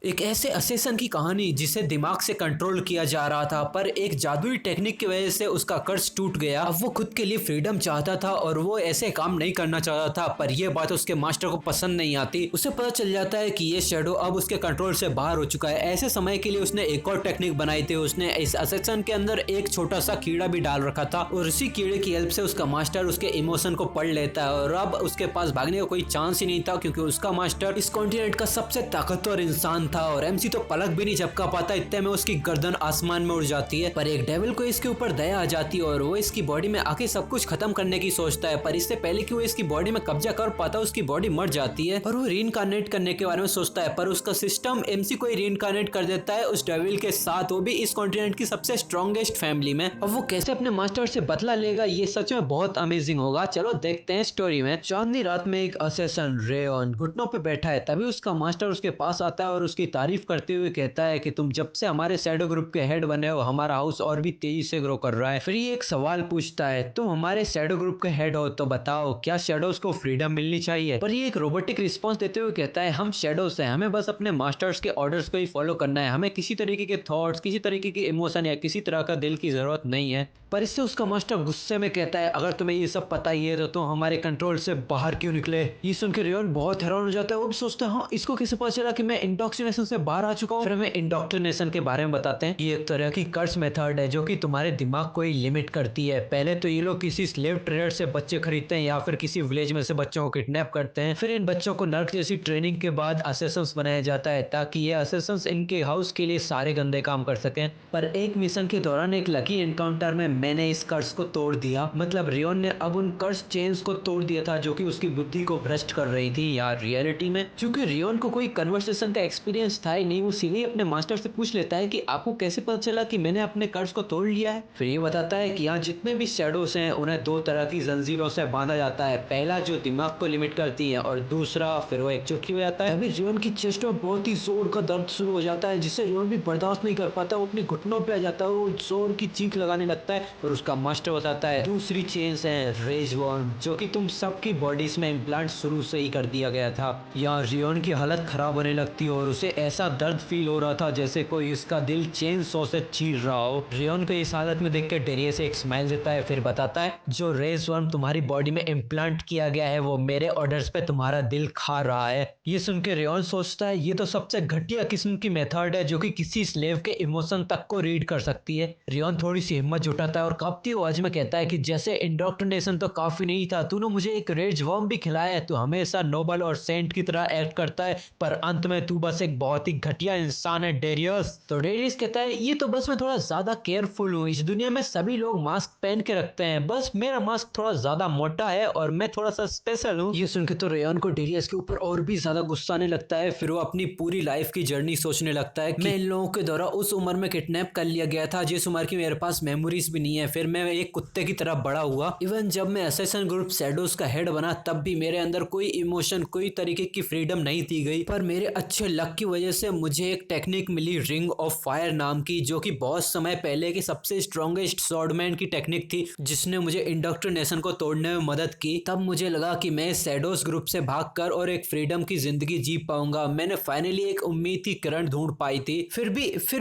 एक ऐसे असेसन की कहानी जिसे दिमाग से कंट्रोल किया जा रहा था, पर एक जादुई टेक्निक की वजह से उसका कर्ज टूट गया। अब वो खुद के लिए फ्रीडम चाहता था और वो ऐसे काम नहीं करना चाहता था, पर यह बात उसके मास्टर को पसंद नहीं आती। उसे पता चल जाता है कि ये शैडो अब उसके कंट्रोल से बाहर हो चुका है। ऐसे समय के लिए उसने एक और टेक्निक बनाई थी। उसने इस असेसन के अंदर एक छोटा सा कीड़ा भी डाल रखा था और उसी कीड़े की हेल्प से उसका मास्टर उसके इमोशन को पढ़ लेता है और अब उसके पास भागने का कोई चांस ही नहीं था, क्योंकि उसका मास्टर इस कॉन्टिनेंट का सबसे ताकतवर इंसान था और एमसी तो पलक भी नहीं झपका पाता, इतने में उसकी गर्दन आसमान में उड़ जाती है। पर एक डेविल को इसके ऊपर दया आ जाती है और वो इसकी बॉडी में आके सब कुछ खत्म करने की सोचता है, पर इससे पहले कि वो इसकी बॉडी में कब्जा कर पाता उसकी बॉडी मर जाती है और वो रीइंकार्नेट करने के बारे में सोचता है, पर उसका सिस्टम एमसी को ही रीइंकार्नेट कर देता है उस डेविल के साथ, वो भी इस कॉन्टिनेंट की सबसे स्ट्रॉन्गेस्ट फैमिली में। अब वो कैसे अपने मास्टर से बदला लेगा, ये सच में बहुत अमेजिंग होगा। चलो देखते हैं स्टोरी में। चांदनी रात में एक असेसन रेयन घुटनों पे बैठा है, तभी उसका मास्टर उसके पास आता है और उसकी तारीफ करते हुए कहता है कि तुम जब से हमारे शैडो ग्रुप के हेड बने हो, हमारा हाउस और भी तेजी से ग्रो कर रहा है। फिर ये एक सवाल पूछता है, तुम हमारे शैडो ग्रुप के हेड हो तो बताओ क्या शैडोज को फ्रीडम मिलनी चाहिए? पर ये एक रोबोटिक रिस्पॉन्स देते हुए कहता है, हम शैडोज हैं, हमें बस अपने मास्टर्स के ऑर्डर्स को ही फॉलो करना है, हमें किसी तरीके के थॉट्स, किसी तरीके के इमोशन या किसी तरह का दिल की जरूरत नहीं है। पर इससे उसका मास्टर गुस्से में कहता है, अगर तुम्हें ये सब पता ही है तो तुम हमारे कंट्रोल से बाहर क्यों निकले? ये सुन के रियोन बहुत हैरान हो जाता है। वो भी सोचता है, हाँ इसको कैसे पता चला कि मैं इंडोक्ट्रिनेशन से बाहर आ चुका हूँ? फिर हमें इंडोक्ट्रिनेशन के बारे में बताते हैं। ये एक तरह की कर्स मेथड है जो कि तुम्हारे दिमाग को ही लिमिट करती है। पहले तो ये लोग किसी स्लेव ट्रेडर से बच्चे खरीदते हैं या फिर किसी विलेज में से बच्चों को किडनैप करते हैं। फिर इन बच्चों को नर्क जैसी ट्रेनिंग के बाद असेसंस बनाया जाता है ताकि ये असेसंस इनके हाउस के लिए सारे गंदे काम कर सकें। पर एक मिशन के दौरान एक लकी एनकाउंटर में मैंने इस कर्स को तोड़ दिया। मतलब रियोन ने अब उन कर्स चेन्स को तोड़ दिया था जो कि उसकी बुद्धि को भ्रष्ट कर रही थी। यार रियलिटी में क्योंकि रियोन को कोई कन्वर्सेशन का एक्सपीरियंस था ही नहीं, वो सीधे अपने मास्टर से पूछ लेता है कि आपको कैसे पता चला कि मैंने अपने कर्स को तोड़ लिया है? फिर ये बताता है कि यहाँ जितने भी शैडोस हैं उन्हें दो तरह की जंजीरों से बांधा जाता है, पहला जो दिमाग को लिमिट करती है और दूसरा फिर वो एक चुटकी हो जाता है। अभी रियोन की चेस्ट में बहुत ही जोर का दर्द शुरू हो जाता है जिसे रियोन भी बर्दाश्त नहीं कर पाता, वो अपने घुटनों पे आ जाता है, वो जोर की चीख लगाने लगता है और उसका मास्टर बताता है, दूसरी चेन्स है रेज वर्म जो कि तुम सबकी बॉडीज में इम्प्लांट शुरू से ही कर दिया गया था। यहाँ रियोन की हालत खराब होने लगती है और उसे ऐसा दर्द फील हो रहा था जैसे कोई इसका दिल चेन सॉ से चीर रहा हो। रियोन को इस हालत में देख के डेरियस एक स्माइल देता है, फिर बताता है, जो रेज वर्म तुम्हारी बॉडी में इम्प्लांट किया गया है वो मेरे ऑर्डर्स पे तुम्हारा दिल खा रहा है। ये सुन के रियोन सोचता है, ये तो सबसे घटिया किस्म की मेथड है जो कि किसी स्लेव के इमोशन तक को रीड कर सकती है। रियोन थोड़ी सी हिम्मत जुटाता है और कांपती आवाज में कहता है कि जैसे इंडोक्ट्रिनेशन तो काफी नहीं था, तूने मुझे एक रेज वर्म भी खिलाया है, तू हमेशा नोबल और सेंट की तरह एक्ट करता है, पर अंत में तू बस एक बहुत ही घटिया इंसान है डेरियस। तो डेरियस कहता है, ये तो बस मैं थोड़ा ज्यादा केयरफुल हूँ, इस दुनिया में सभी लोग मास्क पहन के रखते हैं, बस मेरा मास्क थोड़ा ज्यादा मोटा है और मैं थोड़ा सा स्पेशल हूँ। ये सुन के तो रेयान को डेरियस के ऊपर और भी ज्यादा गुस्सा आने लगता है। फिर वो अपनी पूरी लाइफ की जर्नी सोचने लगता है कि मैं इन लोगों के द्वारा उस उम्र में किडनैप कर लिया गया था जिस उम्र की मेरे पास मेमोरीज भी नहीं है। फिर मैं एक कुत्ते की तरह बड़ा हुआ। इवन जब मैं असेसन ग्रुप शैडोज का हेड बना तब भी मेरे अंदर कोई इमोशन, कोई तरीके की फ्रीडम नहीं दी गई, पर मेरे अच्छे लक की वजह से मुझे एक टेक्निक मिली रिंग ऑफ फायर नाम की, जो कि बहुत समय पहले की सबसे स्ट्रॉन्गेस्ट स्वॉर्डमैन की टेक्निक थी जिसने मुझे इंडोक्ट्रिनेशन को तोड़ने में मदद की। तब मुझे लगा कि मैं शैडोज ग्रुप से भागकर और एक फ्रीडम की जिंदगी जी पाऊंगा। मैंने फाइनली एक उम्मीद की किरण ढूंढ पाई थी। फिर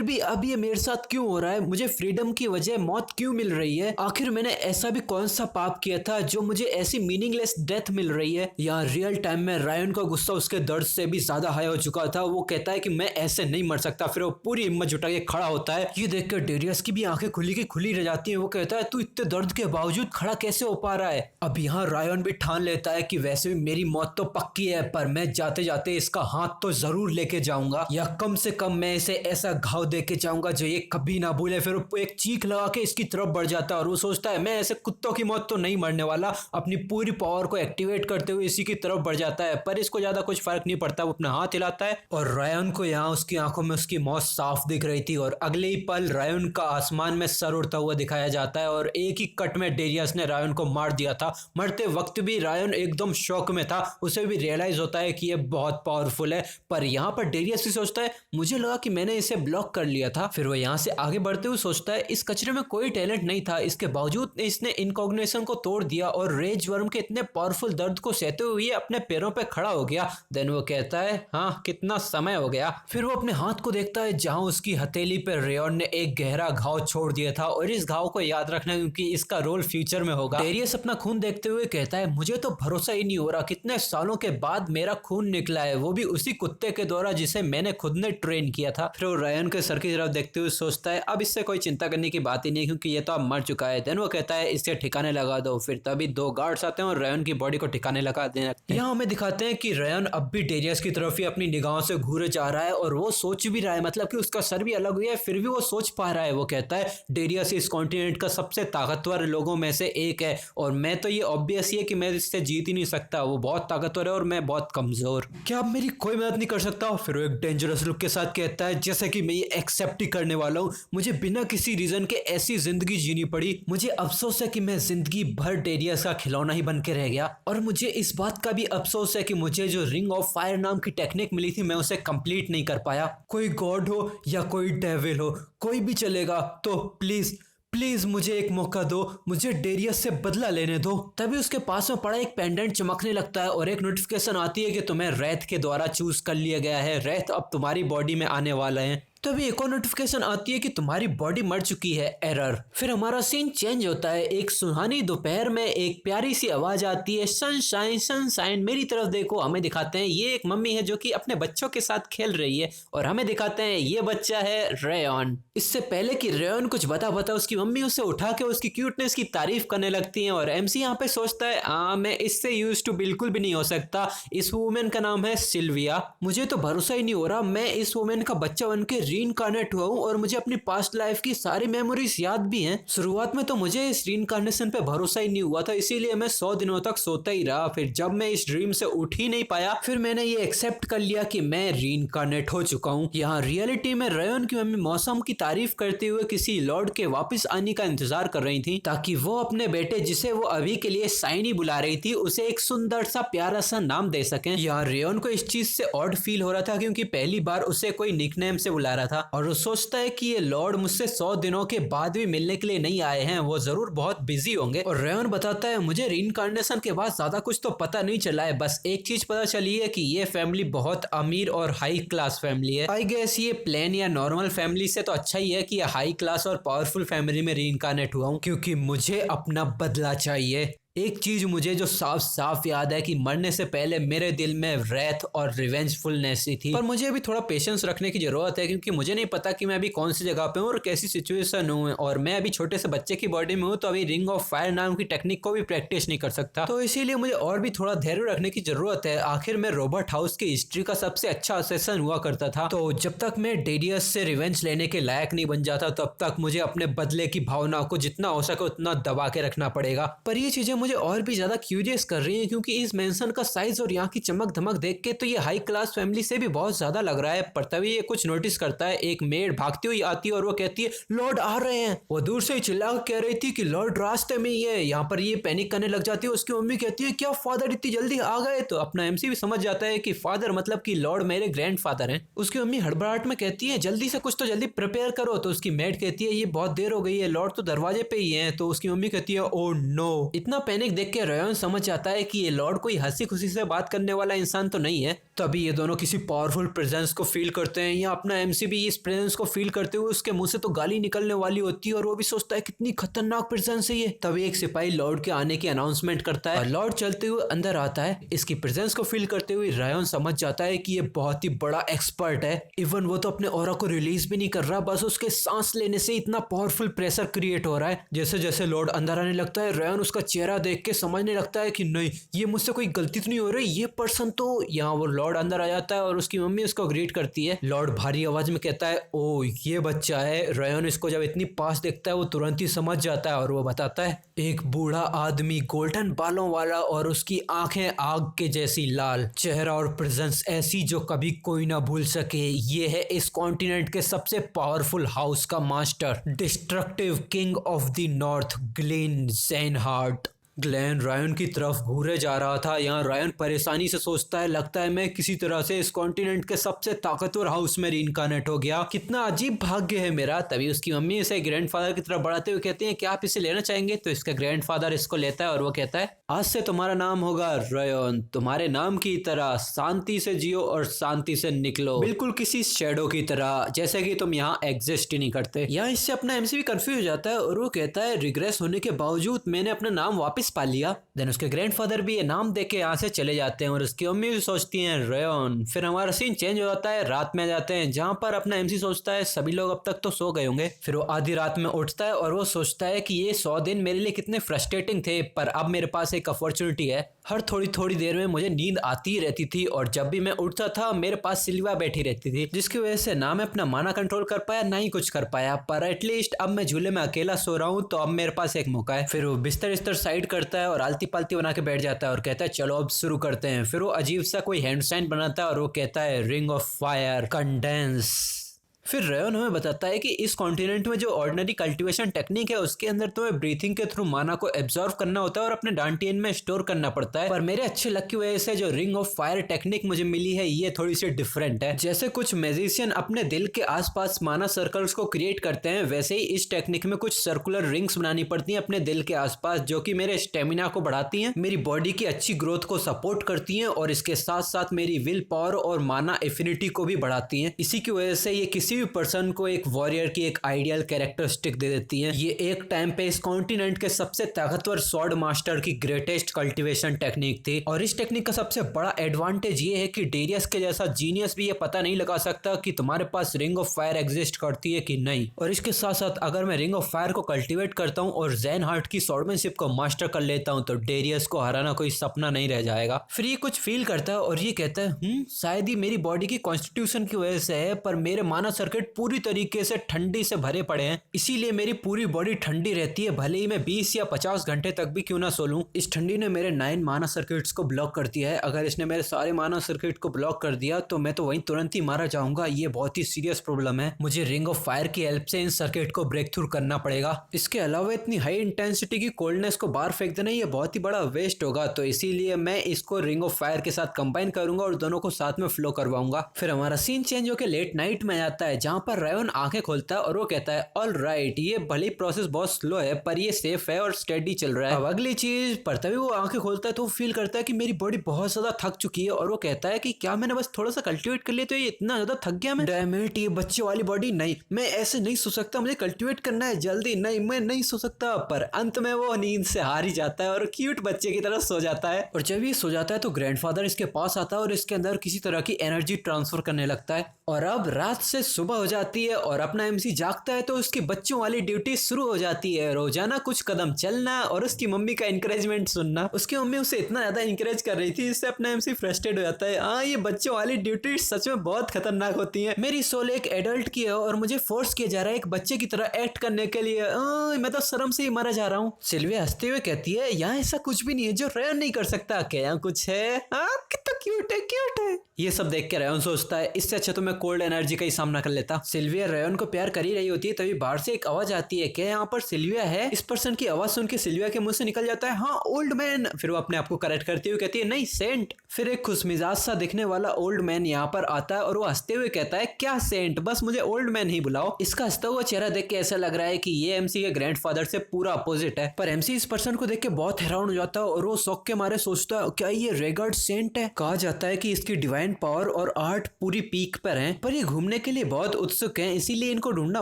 भी अब ये मेरे साथ क्यों हो रहा है? मुझे फ्रीडम की वजह मौत क्यों मिल रही है? आखिर मैंने ऐसा भी कौन सा पाप किया था जो मुझे ऐसी मीनिंगलेस डेथ मिल रही है? यहाँ रियल टाइम में रायन का गुस्सा उसके दर्द से भी ज्यादा हाई हो चुका था। वो कहता है कि मैं ऐसे नहीं मर सकता। फिर वो पूरी हिम्मत जुटा के खड़ा होता है। ये देखकर डेरियस की भी आंखें खुली की खुली रह जाती हैं। वो कहता है, तू इतने दर्द के बावजूद खड़ा कैसे हो पा रहा है? अब यहाँ रायन भी ठान लेता है कि वैसे भी मेरी मौत तो पक्की है, पर मैं जाते जाते इसका हाथ तो जरूर लेके जाऊंगा, या कम से कम मैं इसे ऐसा घाव दे के जाऊंगा जो ये कभी ना भूले। फिर वो एक चीख लगा के इसकी तरफ बढ़ जाता है और वो सोचता है, मैं ऐसे कुत्तों की मौत तो नहीं मरने वाला। अपनी पूरी पावर को एक्टिवेट करते हुए इसी की तरफ बढ़ जाता है, पर इसको ज्यादा कुछ फर्क नहीं पड़ता। वो अपना हाथ हिलाता है और रायन को यहाँ उसकी आंखों में उसकी मौत साफ दिख रही थी और अगले ही पल रायन का आसमान में सर उड़ता हुआ दिखाया जाता है और एक ही कट में डेरियस ने रायन को मार दिया था। मरते वक्त भी रायन एकदम शौक में था। उसे भी रियलाइज होता है कि ये बहुत पावरफुल है, पर यहाँ पर डेरियस ही सोचता है, मुझे लगा कि मैंने इसे ब्लॉक कर लिया था। फिर वो यहाँ से आगे बढ़ते हुए सोचता है, इस कचरे में कोई टैलेंट नहीं था, इसके बावजूद इसने इनकॉग्निशन को तोड़ दिया और रेज वर्म के इतने पावरफुल दर्द को सहते हुए अपने पैरों पे खड़ा हो गया। देन वो कहता है, हाँ कितना समय समय हो गया। फिर वो अपने हाथ को देखता है जहाँ उसकी हथेली पर रेयन ने एक गहरा घाव छोड़ दिया था और इस घाव को याद रखना क्योंकि इसका रोल फ्यूचर में होगा। डेरियस अपना खून देखते हुए कहता है मुझे तो भरोसा ही नहीं हो रहा, कितने सालों के बाद मेरा खून निकला है, वो भी उसी कुत्ते के द्वारा जिसे मैंने खुद ने ट्रेन किया था। फिर वो रेयन के सर की तरफ देखते हुए सोचता है अब इससे कोई चिंता करने की बात ही नहीं क्योंकि ये तो अब मर चुका है। देन वो कहता है इसके ठिकाने लगा दो। फिर तभी 2 गार्ड्स आते हैं और रेयन की बॉडी को ठिकाने लगा देने लगते हैं। यहाँ हमें दिखाते हैं कि रेयन अब भी डेरियस की तरफ ही अपनी निगाहों से घूरे जा रहा है और वो सोच भी रहा है, मतलब कि उसका सर भी अलग हुआ है फिर भी वो सोच पा रहा है। वो कहता है डेरियस इस कॉन्टिनेंट का सबसे ताकतवर लोगों में से एक है और मैं तो ये ऑब्वियस ही है कि मैं इससे जीत ही नहीं सकता, वो बहुत ताकतवर है और मैं बहुत कमजोर, क्या अब मेरी कोई मदद नहीं कर सकता। फिर वो एक डेंजरस लुक के साथ कहता है जैसे कि मैं ये एक्सेप्ट ही करने वाला हूँ, मुझे बिना किसी रीजन के ऐसी जिंदगी जीनी पड़ी, मुझे अफसोस है कि मैं जिंदगी भर डेरियस का खिलौना ही बन के रह गया और मुझे इस बात का भी अफसोस है कि मुझे जो रिंग ऑफ फायर नाम की टेक्निक मिली थी मैं उसे कंप्लीट नहीं कर पाया। कोई गॉड हो या कोई डेविल हो कोई भी चलेगा, तो प्लीज प्लीज मुझे एक मौका दो, मुझे डेरियस से बदला लेने दो। तभी उसके पास में पड़ा एक पेंडेंट चमकने लगता है और एक नोटिफिकेशन आती है कि तुम्हें रेथ के द्वारा चूज कर लिया गया है, रेथ अब तुम्हारी बॉडी में आने वाला है। तभी एक और नोटिफिकेशन आती है कि तुम्हारी बॉडी मर चुकी है, एरर। फिर हमारा सीन चेंज होता है, एक सुहानी दोपहर में एक प्यारी सी आवाज आती है सनशाइन सनशाइन मेरी तरफ देखो। हमें दिखाते हैं ये एक मम्मी है जो कि अपने बच्चों के साथ खेल रही है और हमें दिखाते हैं ये बच्चा है रेयन। इससे पहले कि रेयन कुछ बता उसकी मम्मी उसे उठा के उसकी क्यूटनेस की तारीफ करने लगती है और एमसी यहाँ पे सोचता है मैं इससे यूज टू बिल्कुल भी नहीं हो सकता। इस वुमेन का नाम है सिल्विया, मुझे तो भरोसा ही नहीं हो रहा मैं इस वुमेन का बच्चा बन के रीइंकार्नेट हुआ हूँ और मुझे अपनी पास्ट लाइफ की सारी मेमोरीज याद भी हैं। शुरुआत में तो मुझे इस रीइंकार्नेशन पे भरोसा ही नहीं हुआ था, इसीलिए मैं 100 दिनों तक सोता ही रहा। फिर जब मैं इस ड्रीम से उठ ही नहीं पाया फिर मैंने ये एक्सेप्ट कर लिया कि मैं रीइंकार्नेट हो चुका हूँ। यहाँ रियलिटी में रेयन की मम्मी मौसम की तारीफ करते हुए किसी लॉर्ड के वापस आने का इंतजार कर रही थी ताकि वो अपने बेटे जिसे वो अभी के लिए साइनी बुला रही थी उसे एक सुंदर सा प्यारा सा नाम दे सकें। यहाँ रेयन को इस चीज से ऑड फील हो रहा था क्योंकि पहली बार उसे कोई निकनेम से बुला रहा था और वो सोचता है कि ये लॉर्ड मुझसे 100 दिनों के बाद भी मिलने के लिए नहीं आए हैं, वो जरूर बहुत बिजी होंगे। और रेयन बताता है मुझे रीइंकार्नेशन के बाद ज्यादा कुछ तो पता नहीं चला है, बस एक चीज पता चली है कि ये फैमिली बहुत अमीर और हाई क्लास फैमिली है। आई गेस ये प्लेन या नॉर्मल फैमिली से तो अच्छा ही है कि ये हाई क्लास और पावरफुल फैमिली में रीइंकार्नेट हुआ हूँ क्योंकि मुझे अपना बदला चाहिए। एक चीज मुझे जो साफ साफ याद है कि मरने से पहले मेरे दिल में रेथ और रिवेंजफुलनेस ही थी, पर मुझे अभी थोड़ा पेशेंस रखने की जरूरत है क्योंकि मुझे नहीं पता कि मैं अभी कौन सी जगह पे हूँ और कैसी सिचुएशन हूँ और मैं अभी छोटे से बच्चे की बॉडी में हूँ तो अभी रिंग ऑफ फायर नाम की टेक्निक को भी प्रैक्टिस नहीं कर सकता, तो इसीलिए मुझे और भी थोड़ा धैर्य रखने की जरूरत है। आखिर में रॉबर्ट हाउस की हिस्ट्री का सबसे अच्छा असेसन हुआ करता था, तो जब तक मैं डेरियस से रिवेंज लेने के लायक नहीं बन जाता तब तक मुझे अपने बदले की भावना को जितना हो सके उतना दबा के रखना पड़ेगा। पर ये चीजें मुझे और भी ज्यादा क्यूरियस कर रही है क्योंकि इस मेंशन का साइज और यहाँ की चमक धमक देख के तो ये हाई क्लास फैमिली से भी बहुत ज्यादा लग रहा है। पर तभी ये कुछ नोटिस करता है, एक मेड भागती हुई आती है और वो कहती है लॉर्ड आ रहे हैं। वो दूर से ही चिल्ला कह रही थी कि लॉर्ड रास्ते में ही है। यहाँ पर ये पैनिक करने लग जाती है, उसकी मम्मी कहती है क्या फादर इतनी जल्दी आ गए, तो अपना एमसी भी समझ जाता है कि फादर मतलब कि लॉर्ड मेरे ग्रैंडफादर हैं। उसकी मम्मी हड़बड़ाहट में कहती है जल्दी से कुछ तो जल्दी प्रिपेयर करो, तो उसकी मेड कहती है ये बहुत देर हो गई है, लॉर्ड तो दरवाजे पे ही है। तो उसकी मम्मी कहती है ओ नो। इतना पैनिक देख के रेयन समझ जाता है कि ये लॉर्ड कोई हंसी खुशी से बात करने वाला इंसान तो नहीं है। तभी ये दोनों किसी पावरफुल प्रेजेंस को फील करते हैं या अपना एमसी भी इस प्रेजेंस को फील करते हुए उसके मुंह से तो गाली निकलने वाली होती है और वो भी सोचता है कितनी खतरनाक प्रेजेंस है ये। तभी एक सिपाही लॉर्ड के आने की अनाउंसमेंट करता है और लॉर्ड चलते हुए अंदर आता है। इसकी प्रेजेंस को फील करते हुए रेयन समझ जाता है कि ये बहुत ही बड़ा एक्सपर्ट है। इवन वो तो अपने ऑरा को रिलीज भी नहीं कर रहा, बस उसके सांस लेने से इतना पावरफुल प्रेशर क्रिएट हो रहा है। जैसे जैसे लॉर्ड अंदर आने लगता है रेयन उसका चेहरा देख के समझने लगता है कि नहीं ये मुझसे कोई गलती तो नहीं हो रही, ये पर्सन तो। यहाँ वो लॉर्ड अंदर आ जाता है और उसकी मम्मी उसको ग्रीट करती है। लॉर्ड भारी आवाज में कहता है ओ ये बच्चा है। रेयन इसको जब इतनी पास देखता है वो तुरंत ही समझ जाता है और वो बताता है एक बूढ़ा आदमी गोल्डन बालों वाला और उसकी आंखें आग के जैसी लाल, चेहरा और प्रेजेंस ऐसी जो कभी कोई ना भूल सके। ये है इस कॉन्टिनेंट के सबसे पावरफुल हाउस का master, destructive king of the north Glen Zenhart. Glen Ryan की तरफ घूरे जा रहा था। यहाँ रायन परेशानी से सोचता है, लगता है मैं किसी तरह से इस कॉन्टिनेंट के सबसे ताकतवर हाउस में रीइंकार्नेट हो गया, कितना अजीब भाग्य है मेरा। तभी उसकी मम्मी इसे ग्रैंडफादर की तरफ बढ़ाते हुए कहती है कि आप इसे लेना चाहेंगे। तो इसका ग्रैंडफादर इसको लेता है और वो कहता है, आज से तुम्हारा नाम होगा रायन, तुम्हारे नाम की तरह शांति से जियो और शांति से निकलो, बिल्कुल किसी शेडो की तरह, जैसे कि तुम यहाँ एग्जिस्ट ही नहीं करते। यहाँ इससे अपना एमसी भी कंफ्यूज हो जाता है और वो कहता है, रिग्रेस होने के बावजूद मैंने अपना नाम वापस पा लिया। देन उसके ग्रैंडफादर भी ये नाम देके यहाँ से चले जाते हैं और उसकी मम्मी भी सोचती हैं रेयन। फिर हमारा सीन चेंज हो जाता है, रात में जाते हैं जहाँ पर अपना एमसी सोचता है सभी लोग अब तक तो सो गए होंगे। फिर वो आधी रात में उठता है और वो सोचता है कि ये 100 दिन मेरे लिए कितने फ्रस्ट्रेटिंग थे, पर अब मेरे पास एक अपॉर्चुनिटी है। हर थोड़ी थोड़ी देर में मुझे नींद आती ही रहती थी और जब भी मैं उठता था मेरे पास सिल्वा बैठी रहती थी, जिसकी वजह से ना मैं अपना माना कंट्रोल कर पाया ना ही कुछ कर पाया, पर एटलीस्ट अब मैं झूले में अकेला सो रहा हूँ तो अब मेरे पास एक मौका है। फिर वो बिस्तर इस्तर साइड करता है और आलती पालती बना के बैठ जाता है और कहता है चलो अब शुरू करते हैं। फिर वो अजीब सा कोई हैंड साइन बनाता है और वो कहता है रिंग ऑफ फायर कंडेंस। फिर रेयन हमें बताता है कि इस कॉन्टिनेंट में जो ऑर्डिनरी कल्टीवेशन टेक्निक है उसके अंदर तुम्हें ब्रीथिंग के थ्रू माना को एब्जॉर्व करना होता है और अपने डांटियन में स्टोर करना पड़ता है। पर मेरे अच्छे लक की वजह से जो रिंग ऑफ फायर टेक्निक मुझे मिली है ये थोड़ी सी डिफरेंट है। जैसे कुछ मैजिशियन अपने दिल के आसपास माना सर्कल्स को क्रिएट करते हैं, वैसे ही इस टेक्निक में कुछ सर्कुलर रिंग्स बनानी पड़ती है अपने दिल के आसपास, जो कि मेरे स्टेमिना को बढ़ाती है, मेरी बॉडी की अच्छी ग्रोथ को सपोर्ट करती है और इसके साथ साथ मेरी विल पावर और माना एफिनिटी को भी बढ़ाती है। इसी की वजह से ये किसी भी पर्सन को एक वॉरियर की एक आइडियल कैरेक्टरिस्टिक दे देती है। ये एक टाइम पे इस कॉन्टिनेंट के सबसे ताकतवर स्वॉर्ड मास्टर की ग्रेटेस्ट कल्टीवेशन टेक्निक थी और इस टेक्निक का सबसे बड़ा एडवांटेज ये है कि डेरियस के जैसा जीनियस भी ये पता नहीं लगा सकता कि तुम्हारे पास रिंग ऑफ फायर एग्जिस्ट करती है कि नहीं। और इसके साथ साथ अगर मैं रिंग ऑफ फायर को कल्टीवेट करता हूँ और जैन हार्ट की स्वॉर्डमैनशिप को मास्टर कर लेता हूँ तो डेरियस को हराना कोई सपना नहीं रह जाएगा। फिर ये कुछ फील करता है और ये कहता है शायद ही मेरी बॉडी की कॉन्स्टिट्यूशन की वजह से है, पर मेरे माना सर्किट पूरी तरीके से ठंडी से भरे पड़े हैं, इसीलिए मेरी पूरी बॉडी ठंडी रहती है, भले ही मैं 20 या 50 घंटे तक भी क्यों ना सो लूं। इस ठंडी ने मेरे 9 माना सर्किट्स को ब्लॉक कर दिया है। अगर इसने मेरे सारे माना सर्किट को ब्लॉक कर दिया तो मैं तो वहीं तुरंत ही मारा जाऊंगा। ये बहुत ही सीरियस प्रॉब्लम है, मुझे रिंग ऑफ फायर की हेल्प से इन सर्किट को ब्रेक थ्रू करना पड़ेगा। इसके अलावा इतनी हाई इंटेंसिटी की कोल्डनेस को बाहर फेंक देना ये बहुत ही बड़ा वेस्ट होगा, तो इसीलिए मैं इसको रिंग ऑफ फायर के साथ कंबाइन करूंगा और दोनों को साथ में फ्लो करवाऊंगा। फिर हमारा सीन चेंज होकर लेट नाइट में आता है जहां पर रेयन आंखें खोलता है और वो कहता है ऑल राइट, ये भले प्रोसेस बहुत स्लो है पर ये सेफ है और स्टेडी चल रहा है। अब अगली चीज पर तभी वो आंखें खोलता है तो वो फील करता है कि मेरी बॉडी बहुत ज्यादा थक चुकी है और वो कहता है कि क्या मैंने बस थोड़ा सा कल्टीवेट कर लिया तो ये इतना ज्यादा थक गया मैं। डैम इट, ये बच्चे वाली बॉडी नहीं, मैं ऐसे नहीं सो सकता, मुझे कल्टीवेट करना है जल्दी, नहीं मैं नहीं सो सकता। पर अंत में वो नींद से हार ही जाता है और क्यूट बच्चे की तरह सो जाता है। और जब ये सो जाता है तो ग्रैंडफादर इसके पास आता है और इसके अंदर किसी तरह की एनर्जी ट्रांसफर करने लगता है। और अब रात से सुबह हो जाती है और अपना एमसी जागता है तो उसकी बच्चों वाली ड्यूटी शुरू हो जाती है, रोजाना कुछ कदम चलना और उसकी मम्मी का इंकरेजमेंट सुनना। उसकी मम्मी उसे इतना ज्यादा इंकरेज कर रही थी इससे अपना एमसी फ्रस्ट्रेट हो जाता है। हाँ, ये बच्चों वाली ड्यूटी सच में बहुत खतरनाक होती है। मेरी सोल एक एडल्ट की है और मुझे फोर्स किया जा रहा है एक बच्चे की तरह एक्ट करने के लिए। मैं तो शर्म से ही मरा जा रहा हूँ। सिल्विया हंसते हुए कहती है यहाँ ऐसा कुछ भी नहीं है जो रेयन नहीं कर सकता, क्या यहाँ कुछ है? कितना क्यूट है, क्यूट है। ये सब देख के रेयन सोचता है इससे अच्छा तो मैं कोल्ड एनर्जी का ही सामना कर लेता। सिल्विया रेयन को प्यार कर ही रही होती है तभी बाहर से एक आवाज आती है, क्या यहाँ पर सिल्विया है? इस पर्सन की आवाज सुन के सिल्विया के मुंह से निकल जाता है हाँ ओल्ड मैन। फिर वो अपने आप को करेक्ट करती हुई कहती है नहीं सेंट। फिर एक खुशमिजाज सा दिखने वाला ओल्ड मैन यहाँ पर आता है और वो हंसते हुए कहता है क्या सेंट, बस मुझे ओल्ड मैन ही बुलाओ। इसका हंसता हुआ चेहरा देख के ऐसा लग रहा है कि ये एमसी के ग्रैंडफादर से पूरा अपोजिट है। पर एमसी इस पर्सन को देख के बहुत हैरान हो जाता है और वो शौक के मारे सोचता है क्या ये रेगर्ड सेंट है? कहा जाता है कि इसकी डिवाइन पावर और आर्ट पूरी पीक पर है, पर ये घूमने के लिए बहुत उत्सुक है, इसीलिए इनको ढूंढना